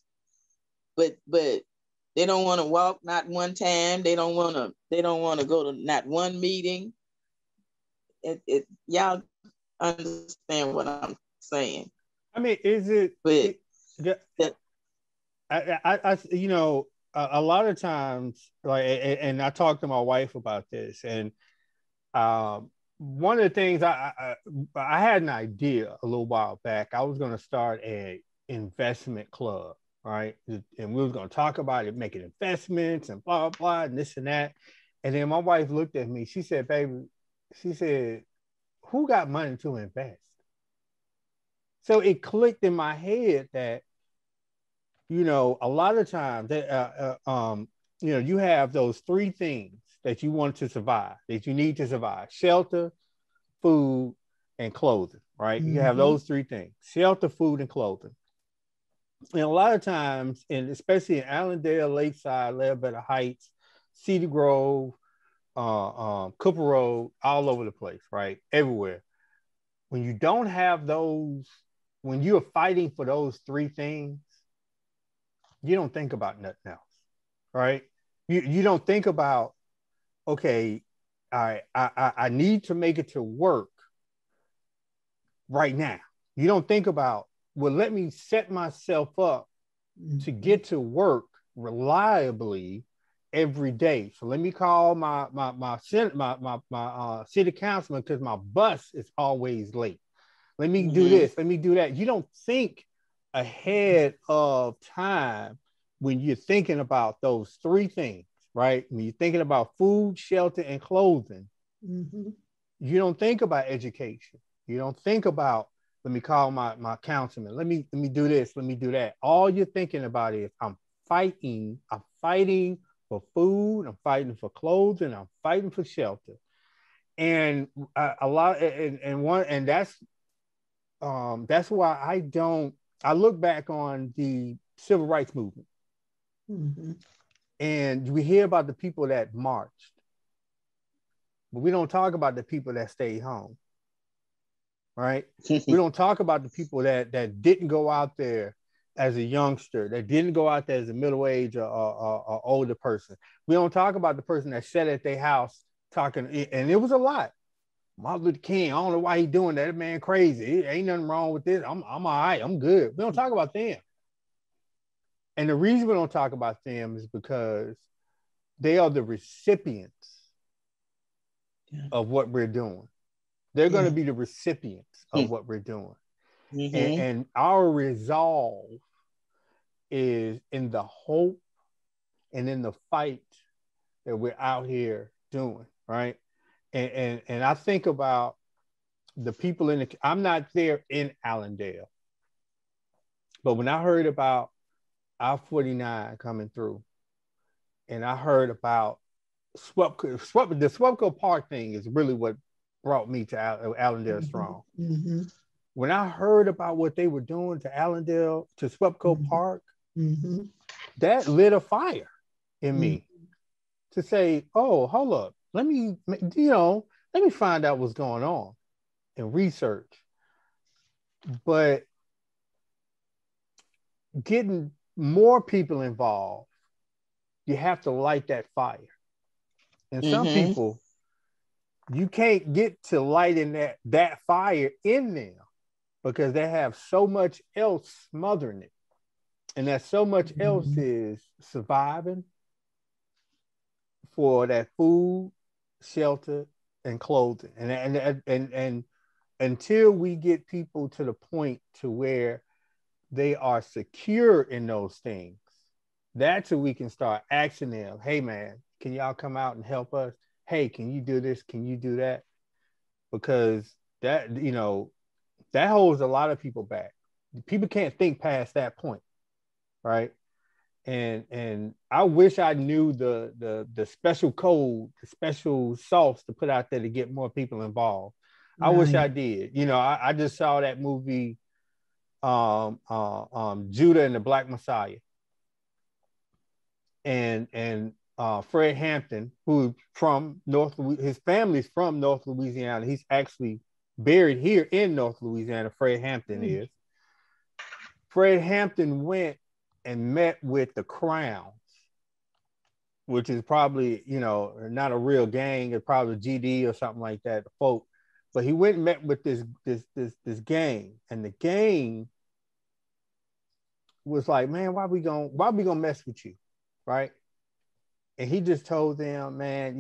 but they don't want to walk not one time. They don't want to go to not one meeting. Y'all understand what I'm saying? I mean, is it? But a lot of times, like, and I talked to my wife about this, and one of the things I had an idea a little while back. I was going to start an investment club, right? And we was going to talk about it, making investments and blah, blah, blah, and this and that. And then my wife looked at me. She said, baby, who got money to invest? So it clicked in my head that, a lot of times that, you have those three things that you want to survive, that you need to survive: shelter, food, and clothing, right? Mm-hmm. You have those three things: shelter, food, and clothing. And a lot of times, and especially in Allendale, Lakeside, Ledbetter Heights, Cedar Grove, Cooper Road, all over the place, right? Everywhere. When you don't have those, when you're fighting for those three things, you don't think about nothing else, right? You don't think about, okay, I need to make it to work right now. You don't think about, well, let me set myself up to get to work reliably every day. So let me call my city councilman because my bus is always late. Let me do this. Let me do that. You don't think ahead of time when you're thinking about those three things, right? When you're thinking about food, shelter, and clothing, you don't think about education. You don't think about, let me call my councilman. Let me do this. Let me do that. All you're thinking about is I'm fighting for food. I'm fighting for clothing. I'm fighting for shelter. And that's why I look back on the civil rights movement. Mm-hmm. And we hear about the people that marched, but we don't talk about the people that stayed home. Right? We don't talk about the people that didn't go out there as a youngster, that didn't go out there as a middle-aged or older person. We don't talk about the person that sat at their house talking, and it was a lot. Martin Luther King, I don't know why he doing that. That man crazy. Ain't nothing wrong with this. I'm all right. I'm good. We don't talk about them. And the reason we don't talk about them is because they are the recipients of what we're doing. They're going to be the recipients of what we're doing. Mm-hmm. And our resolve is in the hope and in the fight that we're out here doing, right? And I think about the people I'm not there in Allendale, but when I heard about I-49 coming through, and I heard about SWEPCO, the SWEPCO Park thing is really what brought me to Allendale Strong. Mm-hmm. When I heard about what they were doing to Allendale, to SWEPCO Park, that lit a fire in me to say, oh, hold up, let me find out what's going on and research. But getting more people involved, you have to light that fire. And some people, you can't get to lighting that fire in them because they have so much else smothering it. And that so much else is surviving for that food, shelter, and clothing. And until we get people to the point to where they are secure in those things, that's when we can start asking them, hey man, can y'all come out and help us? Hey, can you do this? Can you do that? Because that holds a lot of people back. People can't think past that point, right? And I wish I knew the special code, the special sauce to put out there to get more people involved. Right. I wish I did. I just saw that movie, Judah and the Black Messiah, and Fred Hampton, who from his family's from North Louisiana. He's actually buried here in North Louisiana. Fred Hampton is. Fred Hampton went and met with the Crowns, which is probably, not a real gang. It's probably GD or something like that, the folk. But he went and met with this gang, and the gang was like, man, why we gonna mess with you, right? And he just told them, man,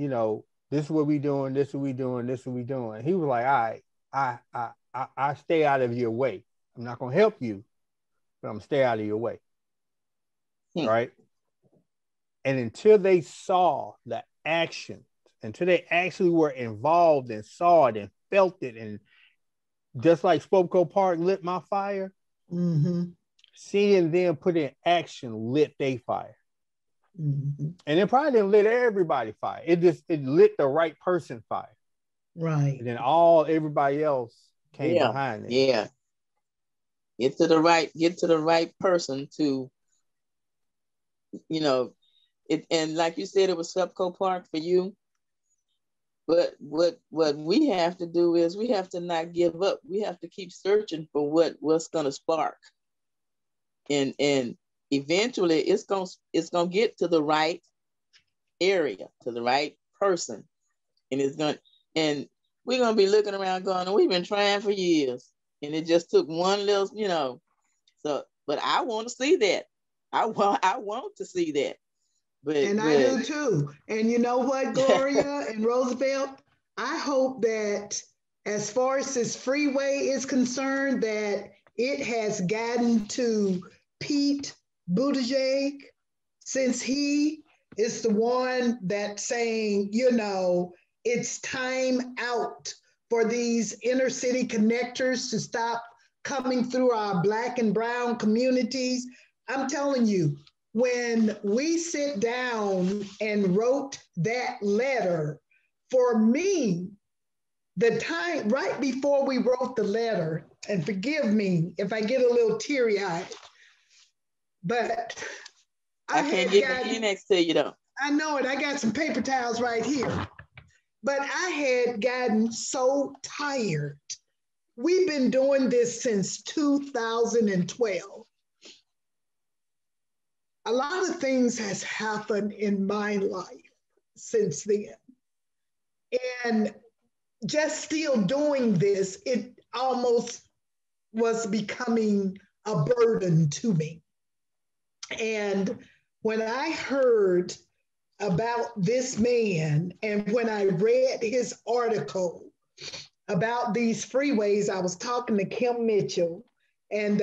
this is what we doing, this is what we doing, this is what we doing. And he was like, all right, I stay out of your way. I'm not gonna help you, but I'm gonna stay out of your way. Right? And until they saw the action, until they actually were involved and saw it and felt it, and just like SWEPCO Park lit my fire, seeing them put in action lit their fire. And it probably didn't lit everybody fire. It lit the right person fire. Right. And then everybody else came behind it. Yeah. Get to the right person to, and like you said, it was SWEPCO Park for you. But what we have to do is we have to not give up. We have to keep searching for what's gonna spark. And eventually it's gonna get to the right area, to the right person. And we're gonna be looking around going, we've been trying for years. And it just took one little, so, but I want to see that. I want to see that. I do too. And you know what, Gloria and Roosevelt, I hope that as far as this freeway is concerned, that it has gotten to Pete Buttigieg, since he is the one that's saying, it's time out for these inner city connectors to stop coming through our Black and brown communities. I'm telling you, when we sit down and wrote that letter, for me, the time right before we wrote the letter, and forgive me if I get a little teary-eyed, but I can't get the Kleenex to you though. I know it. I got some paper towels right here. But I had gotten so tired. We've been doing this since 2012. A lot of things has happened in my life since then. And just still doing this, it almost was becoming a burden to me. And when I heard about this man, and when I read his article about these freeways, I was talking to Kim Mitchell, and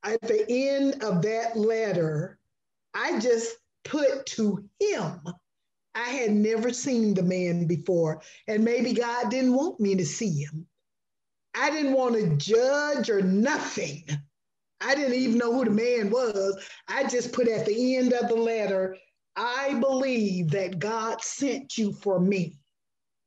at the end of that letter, I just put to him, I had never seen the man before, and maybe God didn't want me to see him. I didn't want to judge or nothing. I didn't even know who the man was. I just put at the end of the letter, I believe that God sent you for me,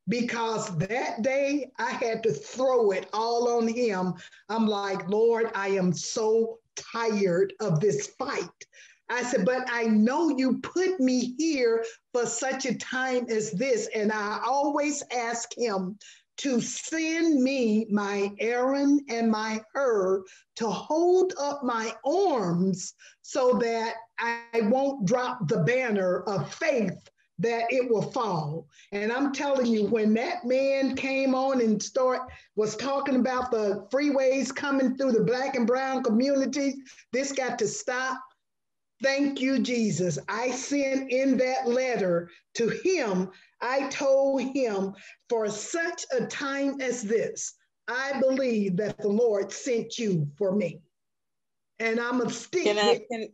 because that day I had to throw it all on him. I'm like, Lord, I am so tired of this fight. I said, but I know you put me here for such a time as this. And I always ask him to send me my Aaron and my Hur to hold up my arms so that I won't drop the banner of faith, that it will fall. And I'm telling you, when that man came on and was talking about the freeways coming through the Black and brown communities, this got to stop. Thank you, Jesus. I sent in that letter to him. I told him, for such a time as this, I believe that the Lord sent you for me. And I'm going to stick with it.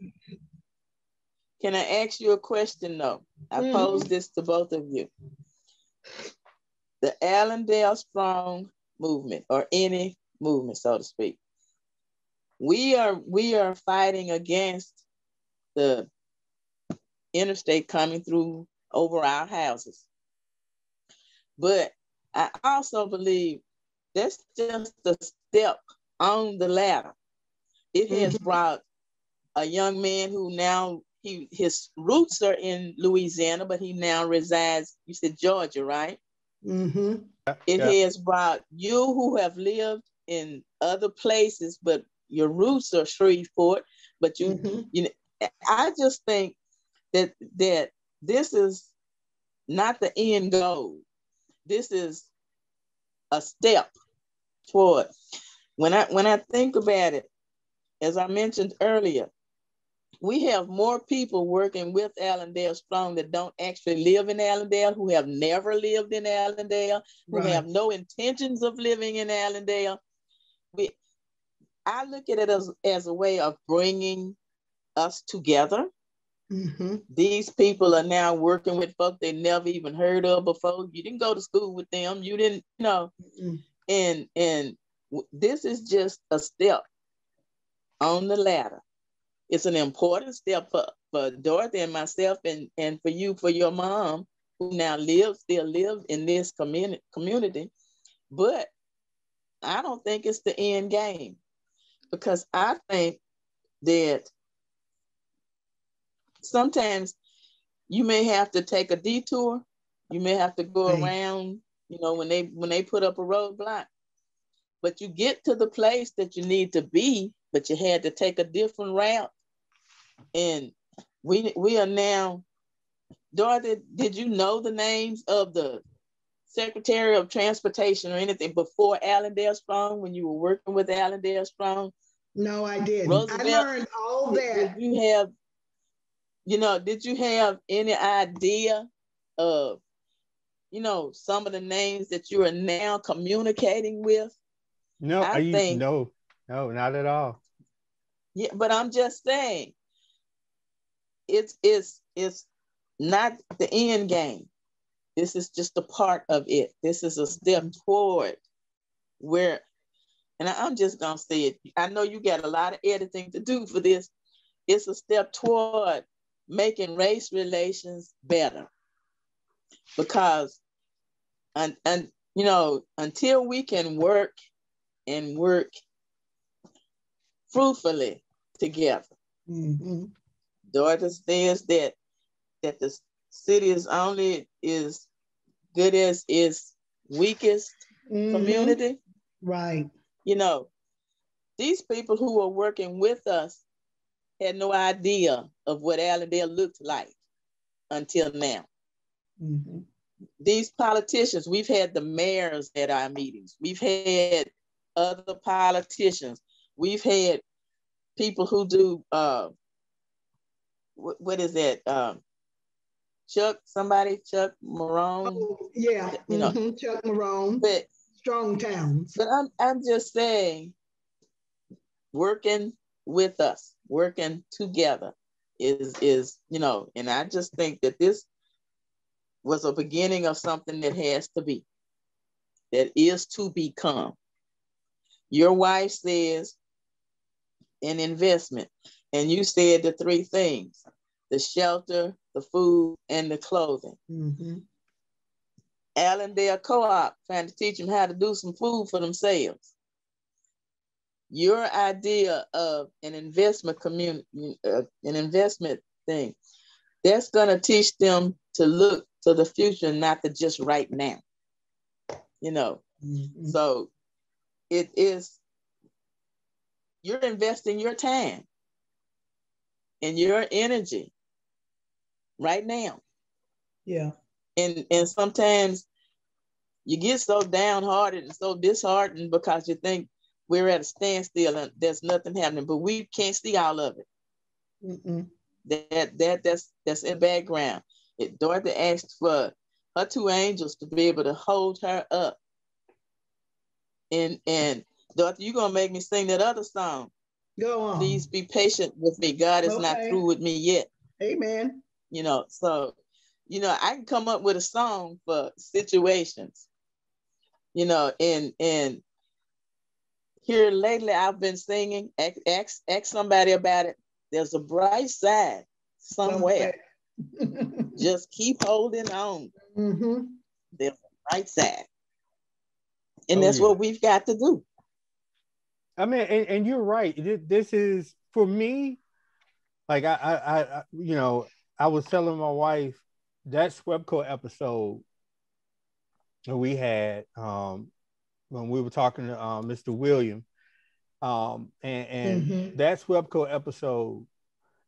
Can I ask you a question though? I pose this to both of you. The Allendale Strong movement, or any movement, so to speak, we are fighting against the interstate coming through over our houses. But I also believe that's just a step on the ladder. It has brought a young man who now, his roots are in Louisiana, but he now resides, you said Georgia, right? It has brought you who have lived in other places, but your roots are Shreveport, but you know, I just think that this is not the end goal. This is a step forward. When I think about it, as I mentioned earlier, we have more people working with Allendale Strong that don't actually live in Allendale, who have never lived in Allendale, who have no intentions of living in Allendale. I look at it as a way of bringing us together. These people are now working with folk they never even heard of before. You didn't go to school with them. You didn't, you know, and this is just a step on the ladder. It's an important step for Dorothy and myself, and for you, for your mom, who now still lives in this community. But I don't think it's the end game, because I think that sometimes you may have to take a detour. You may have to go around, you know, when they put up a roadblock, but you get to the place that you need to be, but you had to take a different route. And we are now, Dorothy, did you know the names of the Secretary of Transportation or anything before Allendale Strong, when you were working with Allendale Strong? No, I didn't. Roosevelt, I learned all that. Did you have any idea of, you know, some of the names that you are now communicating with? No, no, not at all. Yeah, but I'm just saying, it's not the end game. This is just a part of it. This is a step toward where, and I'm just gonna say it. I know you got a lot of editing to do for this. It's a step toward making race relations better. Because and you know, until we can work and work fruitfully together. Dorothy says that the city is only as good as its weakest community. Right. You know, these people who were working with us had no idea of what Allendale looked like until now. These politicians, we've had the mayors at our meetings. We've had other politicians. We've had people who do, what is that? Chuck Marone. Oh, yeah, you know, Chuck Marone. But Strong Towns. But I'm just saying, working with us, working together is you know, and I just think that this was a beginning of something that has to be, that is to become. Your wife says an investment, and you said the three things: the shelter, the food, and the clothing. Allendale Co-op trying to teach them how to do some food for themselves. Your idea of an investment community, an investment thing, that's going to teach them to look to the future, not to just right now. You know, so it is, you're investing your time and your energy right now. Yeah. And sometimes you get so downhearted and so disheartened because you think we're at a standstill and there's nothing happening, but we can't see all of it. That's in the background. Dorothy asked for her two angels to be able to hold her up. And Dorothy, you're gonna make me sing that other song. Go on. Please be patient with me. God is not through with me yet. Amen. You know, so you know, I can come up with a song for situations. You know, and here lately I've been singing, ask somebody about it. There's a bright side somewhere. Just keep holding on. There's a bright side. And that's what we've got to do. I mean, and you're right. This is, for me, like I you know, I was telling my wife that SWEPCO episode that we had when we were talking to Mr. William, and that SWEPCO episode,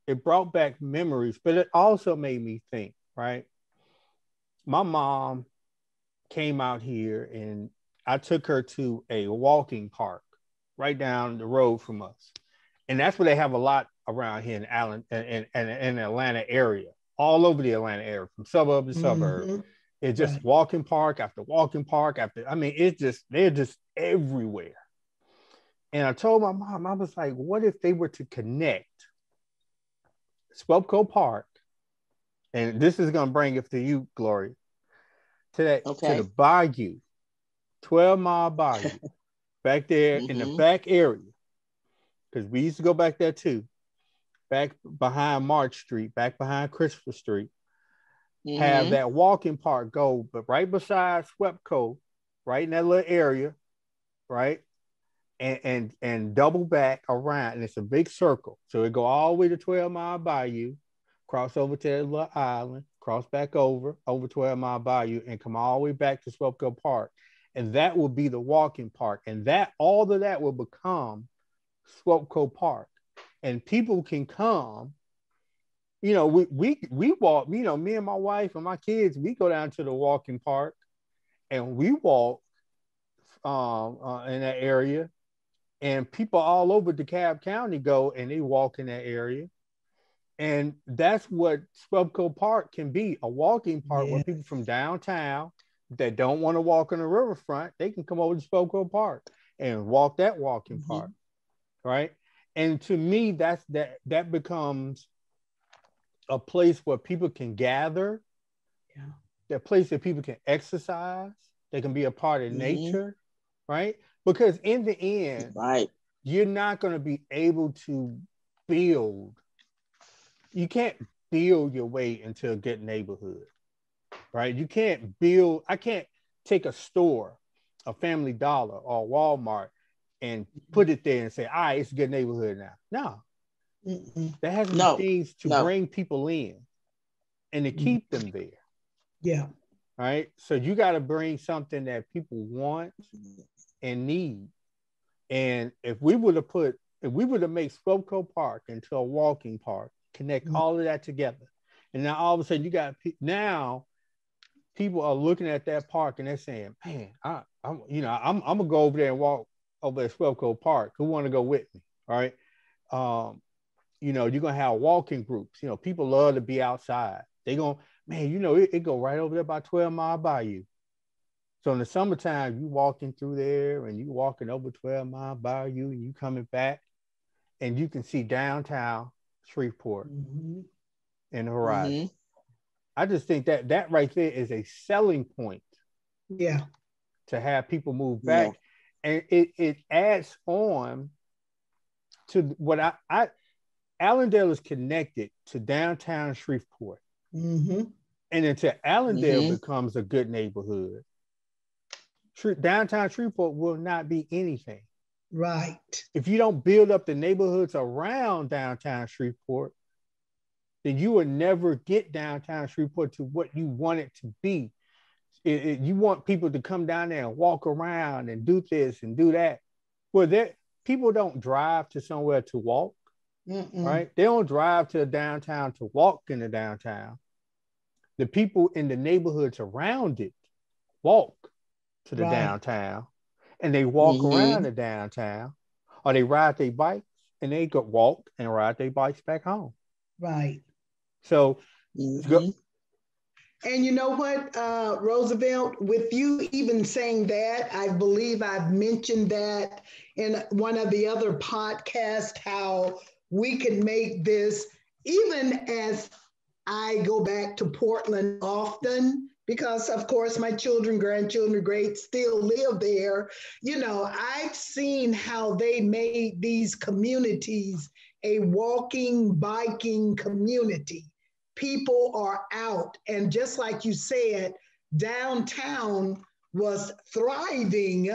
it brought back memories, but it also made me think, right? My mom came out here and I took her to a walking park right down the road from us. And that's where they have a lot around here in the Atlanta area, all over the Atlanta area, from suburb to suburb. It's just walking park after walking park after, I mean, they're just everywhere. And I told my mom, I was like, what if they were to connect SWEPCO Park, and this is going to bring it to you, Gloria, to the bayou, 12-mile bayou, back there in the back area, because we used to go back there too, back behind March Street, back behind Christopher Street, have that walking park go, but right beside SWEPCO, right in that little area, right, and double back around, and it's a big circle. So it go all the way to 12-mile bayou, cross over to that little island, cross back over 12-mile bayou, and come all the way back to SWEPCO Park. And that will be the walking park. And that, all of that will become SWEPCO Park. And people can come, you know, we walk, you know, me and my wife and my kids, we go down to the walking park and we walk in that area. And people all over DeKalb County go and they walk in that area. And that's what SWEPCO Park can be, a walking park where people from downtown that don't want to walk on the riverfront, they can come over to SWEPCO Park and walk that walking park, right? And to me, that becomes a place where people can gather that place that people can exercise, they can be a part of nature, right? Because in the end, you're not going to be able to build. You can't build your way into a good neighborhood, right? You can't build. I can't take a store, a Family Dollar or Walmart, and put it there and say, all right, it's a good neighborhood now. No. There has to be things to bring people in and to keep them there. Yeah. Right. So you got to bring something that people want and need. And if we were to make SWEPCO Park into a walking park, connect all of that together, and now all of a sudden you got now people are looking at that park and they're saying, man, I'm gonna go over there and walk over at SWEPCO Park. Who want to go with me? All right. You're gonna have walking groups. People love to be outside. They gonna, man, it go right over there by 12 Mile Bayou. So in the summertime, you walking through there and you walking over 12 Mile Bayou and you coming back and you can see downtown Shreveport in the horizon. I just think that right there is a selling point. Yeah. To have people move back. Yeah. And it adds on to what Allendale is connected to downtown Shreveport. And until Allendale becomes a good neighborhood, downtown Shreveport will not be anything. Right. If you don't build up the neighborhoods around downtown Shreveport, then you will never get downtown Shreveport to what you want it to be. You want people to come down there and walk around and do this and do that. Well, people don't drive to somewhere to walk, right? They don't drive to the downtown to walk in the downtown. The people in the neighborhoods around it walk to the downtown, and they walk around the downtown, or they ride their bikes and they go walk and ride their bikes back home. Right. So, and you know what, Roosevelt, with you even saying that, I believe I've mentioned that in one of the other podcasts, how we can make this, even as I go back to Portland often, because of course my children, grandchildren, greats still live there. I've seen how they made these communities a walking, biking community. People are out. And just like you said, downtown was thriving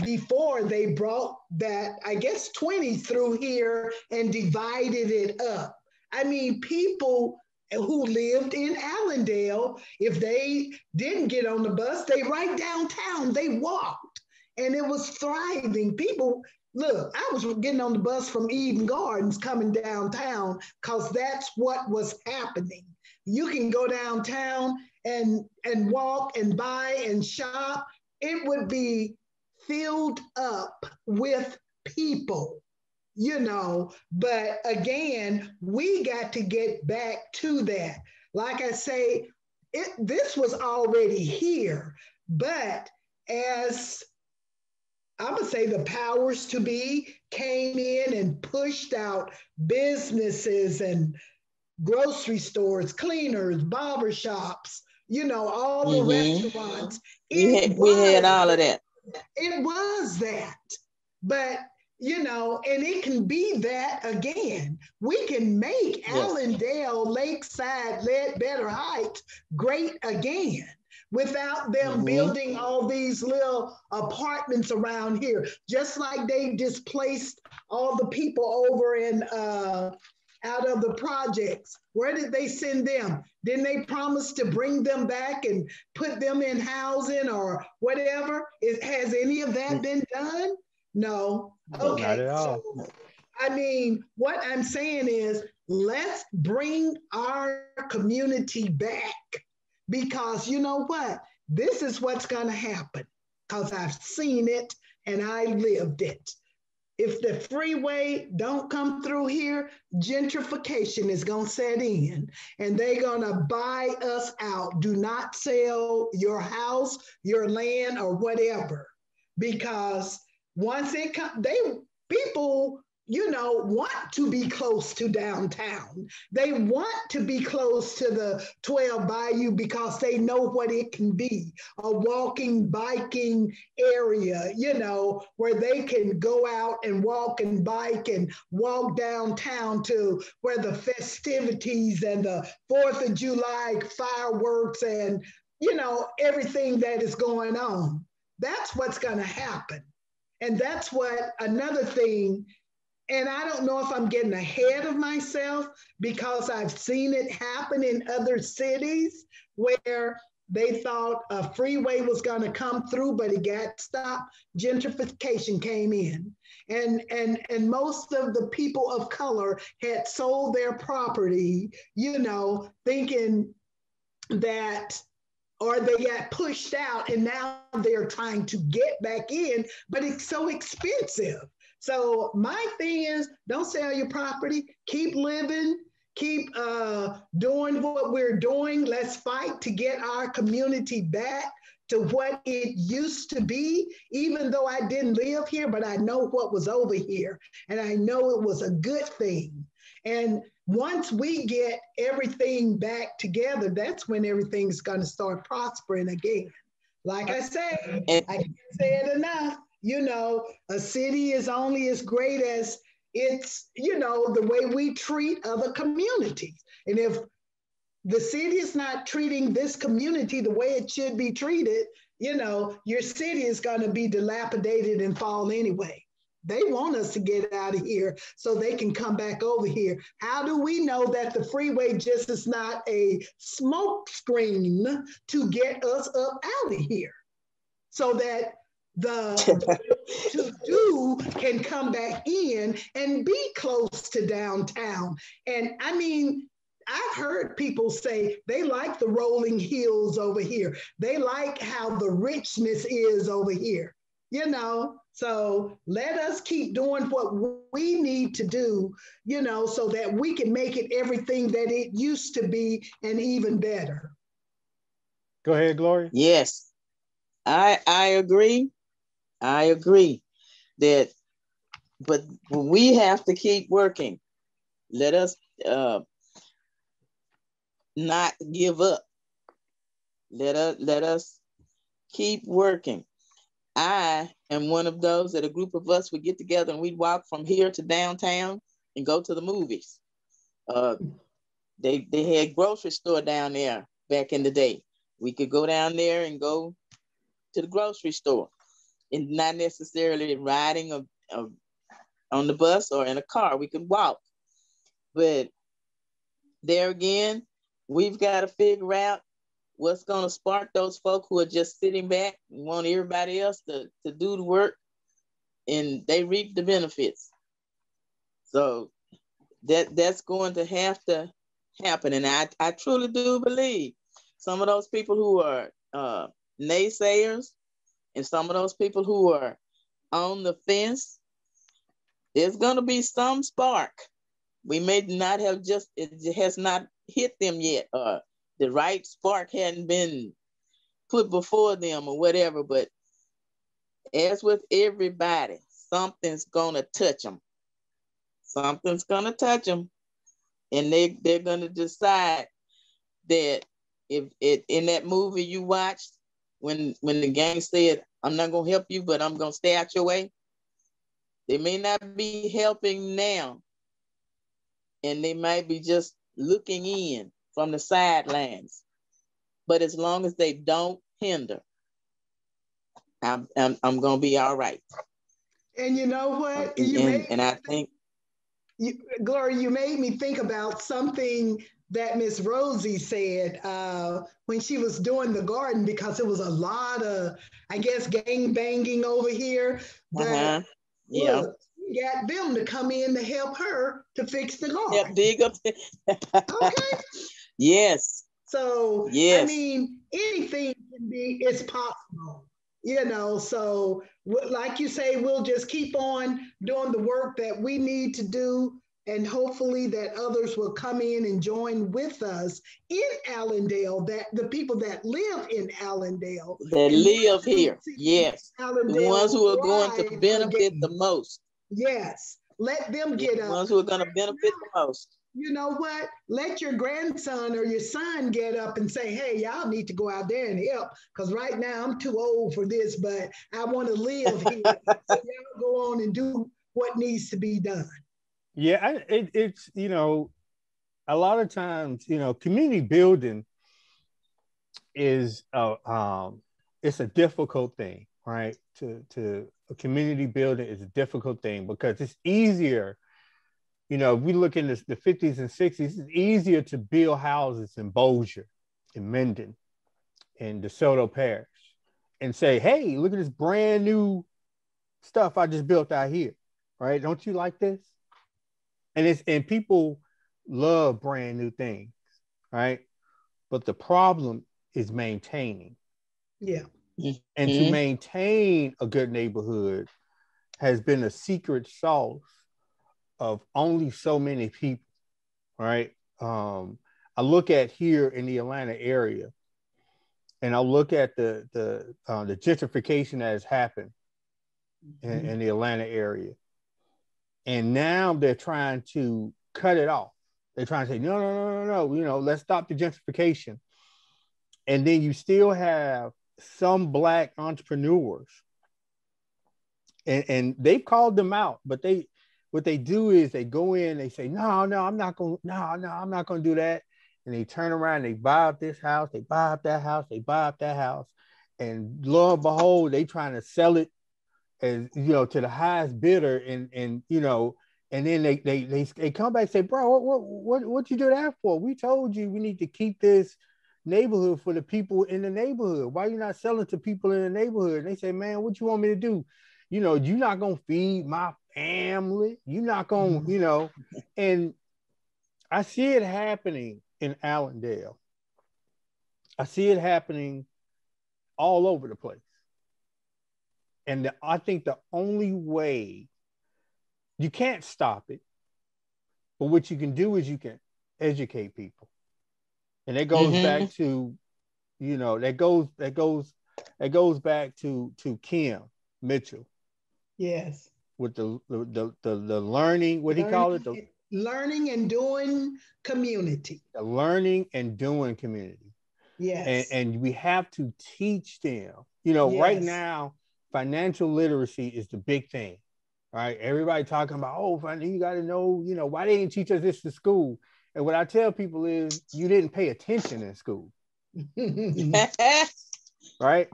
before they brought that, I guess, 20 through here and divided it up. I mean, people who lived in Allendale, if they didn't get on the bus, they right downtown, they walked. And it was thriving. People, look, I was getting on the bus from Eden Gardens coming downtown because that's what was happening. You can go downtown and walk and buy and shop. It would be filled up with people, but again, we got to get back to that. Like I say, this was already here, but as I'm gonna say the powers to be came in and pushed out businesses and grocery stores, cleaners, barber shops, all the restaurants. We had all of that. It was that. But, and it can be that again. We can make Allendale, Lakeside, Ledbetter Heights great again without them building all these little apartments around here, just like they displaced all the people over in out of the projects. Where did they send them? Didn't they promise to bring them back and put them in housing or whatever? Has any of that been done? No. Okay. Not at all. So, I mean, what I'm saying is, let's bring our community back, because you know what? This is what's going to happen, because I've seen it and I lived it. If the freeway don't come through here, gentrification is going to set in and they're going to buy us out. Do not sell your house, your land, or whatever, because once it comes, people want to be close to downtown. They want to be close to the 12 Bayou because they know what it can be, a walking, biking area, where they can go out and walk and bike and walk downtown to where the festivities and the 4th of July fireworks and, everything that is going on. That's what's going to happen. And that's what another thing. And I don't know if I'm getting ahead of myself because I've seen it happen in other cities where they thought a freeway was going to come through, but it got stopped. Gentrification came in. And most of the people of color had sold their property, thinking that, or they got pushed out and now they're trying to get back in, but it's so expensive. So my thing is, don't sell your property, keep living, keep doing what we're doing. Let's fight to get our community back to what it used to be, even though I didn't live here, but I know what was over here. And I know it was a good thing. And once we get everything back together, that's when everything's going to start prospering again. Like I said, I can't say it enough. A city is only as great as it's, the way we treat other communities. And if the city is not treating this community the way it should be treated, your city is going to be dilapidated and fall anyway. They want us to get out of here so they can come back over here. How do we know that the freeway just is not a smoke screen to get us up out of here so that the to do can come back in and be close to downtown? And I mean, I've heard people say they like the rolling hills over here. They like how the richness is over here, So let us keep doing what we need to do, so that we can make it everything that it used to be and even better. Go ahead, Gloria. Yes, I agree. I agree that, but we have to keep working. Let us not give up. Let us keep working. I am one of those that a group of us would get together and we'd walk from here to downtown and go to the movies. They had grocery store down there back in the day. We could go down there and go to the grocery store and not necessarily riding on the bus or in a car. We could walk. But there again, we've got to figure out what's going to spark those folk who are just sitting back and want everybody else to do the work, and they reap the benefits. So that's going to have to happen. And I truly do believe some of those people who are naysayers and some of those people who are on the fence, there's going to be some spark. We may not have it has not hit them yet, or the right spark hadn't been put before them or whatever, but as with everybody, something's going to touch them. Something's going to touch them, and they're going to decide that if in that movie you watched, when the gang said, I'm not going to help you, but I'm going to stay out your way, they may not be helping now, and they might be just looking in from the sidelines. But as long as they don't hinder, I'm going to be all right. And you know what? Gloria, you made me think about something that Miss Rosie said when she was doing the garden, because it was a lot of, I guess, gang banging over here. Yeah. Look, she got them to come in to help her to fix the garden. Yep, dig up. Okay. Yes. So, yes. I mean, anything is possible, so like you say, we'll just keep on doing the work that we need to do, and hopefully that others will come in and join with us in Allendale, that the people that live in Allendale. That live here, yes. Allendale, the ones who are going to benefit the most. Yes. Let them get up. The ones who are going to benefit the most. You know what? Let your grandson or your son get up and say, hey, y'all need to go out there and help. Because right now I'm too old for this, but I want to live here. So y'all go on and do what needs to be done. Yeah, it's, you know, a lot of times, you know, community building is it's a difficult thing, right? To a community building is a difficult thing because it's easier. You know, if we look in the 50s and 60s, it's easier to build houses in Bossier, in Mendon, in DeSoto Parish, and say, hey, look at this brand new stuff I just built out here, right? Don't you like this? And people love brand new things, right? But the problem is maintaining. Yeah. And to maintain a good neighborhood has been a secret sauce of only so many people, right? I look at here in the Atlanta area, and I look at the gentrification that has happened in the Atlanta area, and now they're trying to cut it off. They're trying to say, no, you know, let's stop the gentrification. And then you still have some Black entrepreneurs, and they've called them out, but what they do is they go in, they say, no, I'm not going to do that. And they turn around, they buy up this house, they buy up that house, they buy up that house. And lo and behold, they trying to sell it as, you know, to the highest bidder. And you know, and then they come back and say, bro, what you do that for? We told you we need to keep this neighborhood for the people in the neighborhood. Why are you not selling to people in the neighborhood? And they say, man, what you want me to do? You know, you're not going to feed my family. You're not going to, you know, and I see it happening in Allendale. I see it happening all over the place. And I think the only way, you can't stop it, but what you can do is you can educate people. And that goes back to, you know, that goes back to Kim Mitchell. Yes. With the learning, what he called it? The learning and doing community. The learning and doing community. Yes. And we have to teach them. You know, right now, financial literacy is the big thing. Right? Everybody talking about, oh, you got to know, you know, why they didn't teach us this in school? And what I tell people is, you didn't pay attention in school. Right?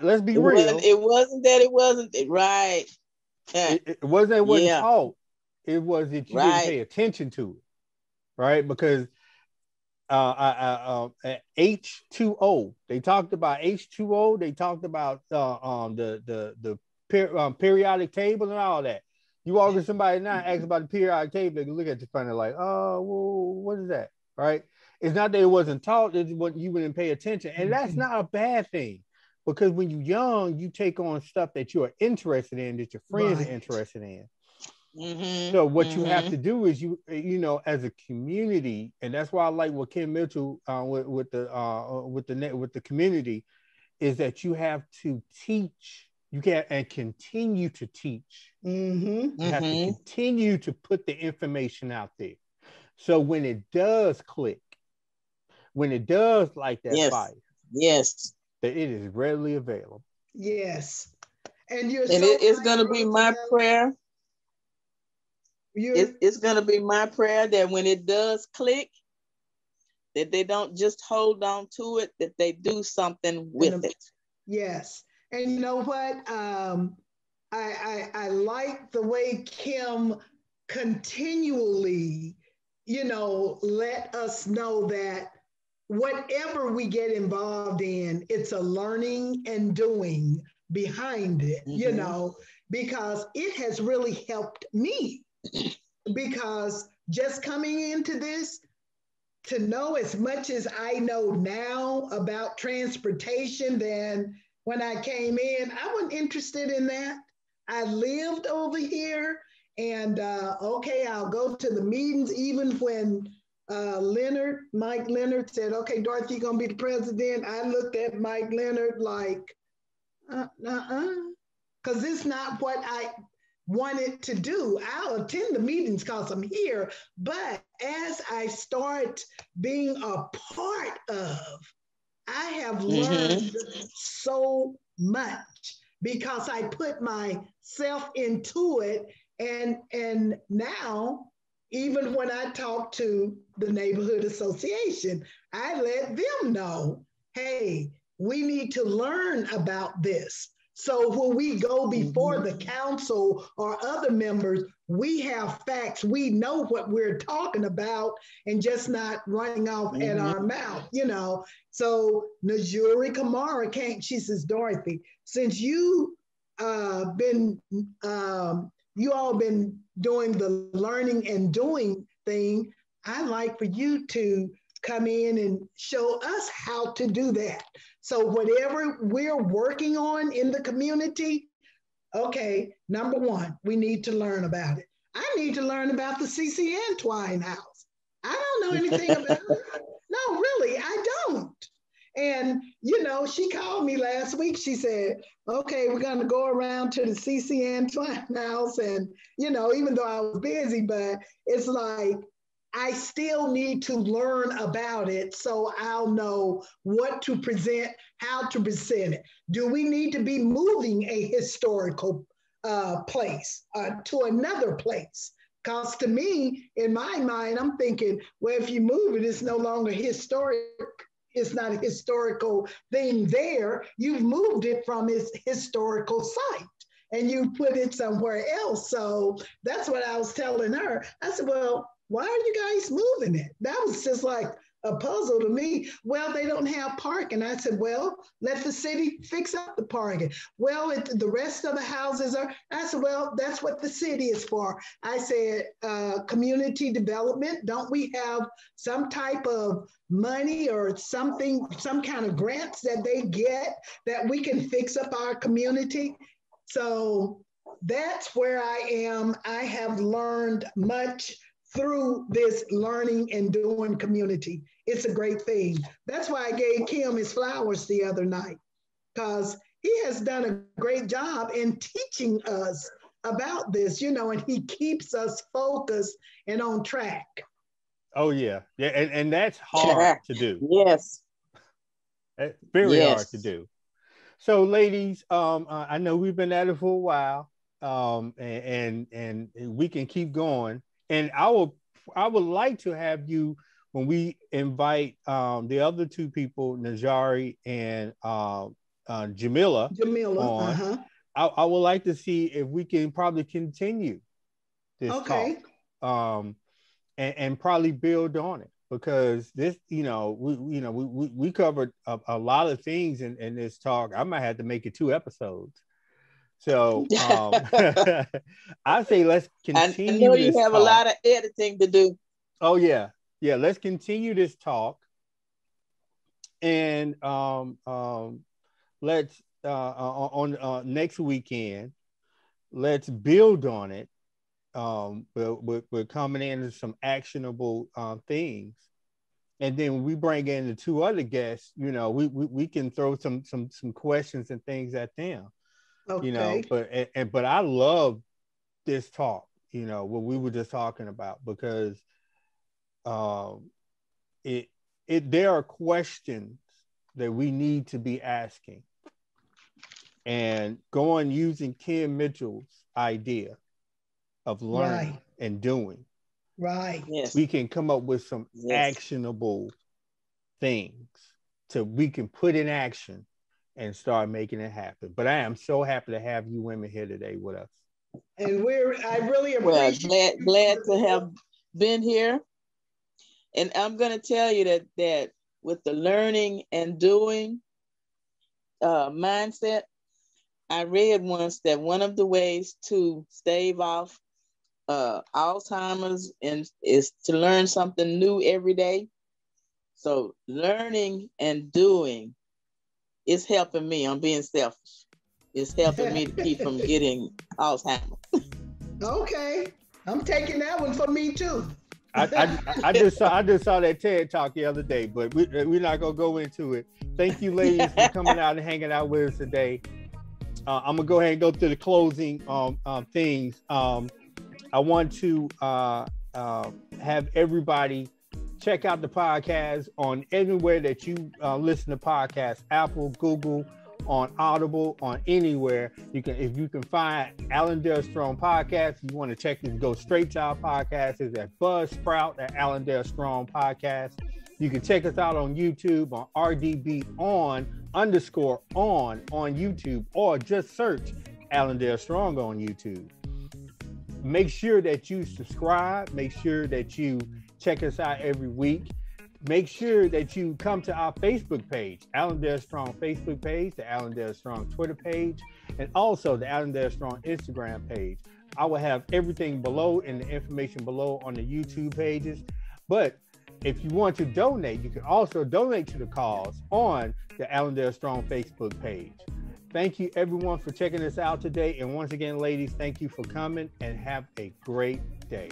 Let's be real. It wasn't that it wasn't right. It wasn't that it wasn't taught. It was that you didn't pay attention to it, right? Because H2O, they talked about H2O. They talked about the periodic table and all that. You walk to somebody now, ask about the periodic table, they can look at you funny like, oh, well, what is that, right? It's not that it wasn't taught, it's what you wouldn't pay attention. And that's not a bad thing. Because when you're young, you take on stuff that you are interested in, that your friends are interested in. So what you have to do is you know, as a community, and that's why I like what Kim Mitchell with the community, is that you have to teach. You can and continue to teach. You have to continue to put the information out there. So when it does click, when it does light that fire, that it is readily available. Yes. And it's going to be my prayer. It's going to be my prayer that when it does click, that they don't just hold on to it, that they do something with it. Yes. And you know what? I like the way Kim continually, you know, let us know that whatever we get involved in, it's a learning and doing behind it, you know, because it has really helped me. Because just coming into this, to know as much as I know now about transportation than when I came in, I wasn't interested in that. I lived over here and okay, I'll go to the meetings even when Mike Leonard said, okay, Dorothy, you're gonna be the president. I looked at Mike Leonard like, because it's not what wanted to do. I'll attend the meetings because I'm here, but as I start being a part of, I have learned so much because I put myself into it. And now, even when I talk to the neighborhood association, I let them know, hey, we need to learn about this. So when we go before the council or other members, we have facts. We know what we're talking about and just not running off at our mouth, you know. So Najuri Kamara came, she says, Dorothy, since you all been doing the learning and doing thing, I'd like for you to come in and show us how to do that. So whatever we're working on in the community, okay, number one, we need to learn about it. I need to learn about the CC Antoine house. I don't know anything about it. No, really, I don't. And, you know, she called me last week. She said, okay, we're going to go around to the CC Antoine house. And, you know, even though I was busy, but it's like, I still need to learn about it so I'll know what to present, how to present it. Do we need to be moving a historical place to another place? Because to me, in my mind, I'm thinking, well, if you move it, it's no longer historic. It's not a historical thing there. You've moved it from its historical site and you put it somewhere else. So that's what I was telling her. I said, well, why are you guys moving it? That was just like a puzzle to me. Well, they don't have parking. I said, well, let the city fix up the parking. Well, the rest of the houses are, I said, well, that's what the city is for. I said, community development, don't we have some type of money or something, some kind of grants that they get that we can fix up our community? So that's where I am. I have learned much through this learning and doing community. It's a great thing. That's why I gave Kim his flowers the other night, because he has done a great job in teaching us about this, you know, and he keeps us focused and on track. Oh yeah. Yeah, and that's hard to do. Yes. Very hard to do. So ladies, I know we've been at it for a while. And we can keep going. And I would like to have you, when we invite the other two people, Najari and Jamila on, I would like to see if we can probably continue this talk, and probably build on it, because this, we covered a lot of things in this talk. I might have to make it 2 episodes. So I say let's continue. I know you have a lot of editing to do. Oh yeah, let's continue this talk, and let's on next weekend, let's build on it. We're coming in with some actionable things, and then when we bring in the 2 other guests, we can throw some questions and things at them. Okay. But I love this talk, what we were just talking about, because there are questions that we need to be asking, and using Kim Mitchell's idea of learning and doing. Right. Yes. We can come up with some actionable things so we can put in action and start making it happen. But I am so happy to have you women here today with us. And I really appreciate glad to have been here. And I'm going to tell you that with the learning and doing mindset, I read once that one of the ways to stave off Alzheimer's is to learn something new every day. So learning and doing is helping me. I'm being selfish. It's helping me to keep from getting Alzheimer's. Okay, I'm taking that one for me too. I just saw that TED Talk the other day, but we're not gonna go into it. Thank you, ladies, for coming out and hanging out with us today. I'm gonna go ahead and go through the closing things. I want to have everybody check out the podcast on anywhere that you listen to podcasts, Apple, Google, on Audible, on anywhere. You can, if you can find Allendale Strong podcast, you want to check it, go straight to our podcast. It's at Buzzsprout at Allendale Strong podcast. You can check us out on YouTube on RDB_on YouTube, or just search Allendale Strong on YouTube. Make sure that you subscribe. Make sure that you check us out every week. Make sure that you come to our Facebook page, Allendale Strong Facebook page, the Allendale Strong Twitter page, and also the Allendale Strong Instagram page. I will have everything below and the information below on the YouTube pages. But if you want to donate, you can also donate to the cause on the Allendale Strong Facebook page. Thank you, everyone, for checking us out today. And once again, ladies, thank you for coming, and have a great day.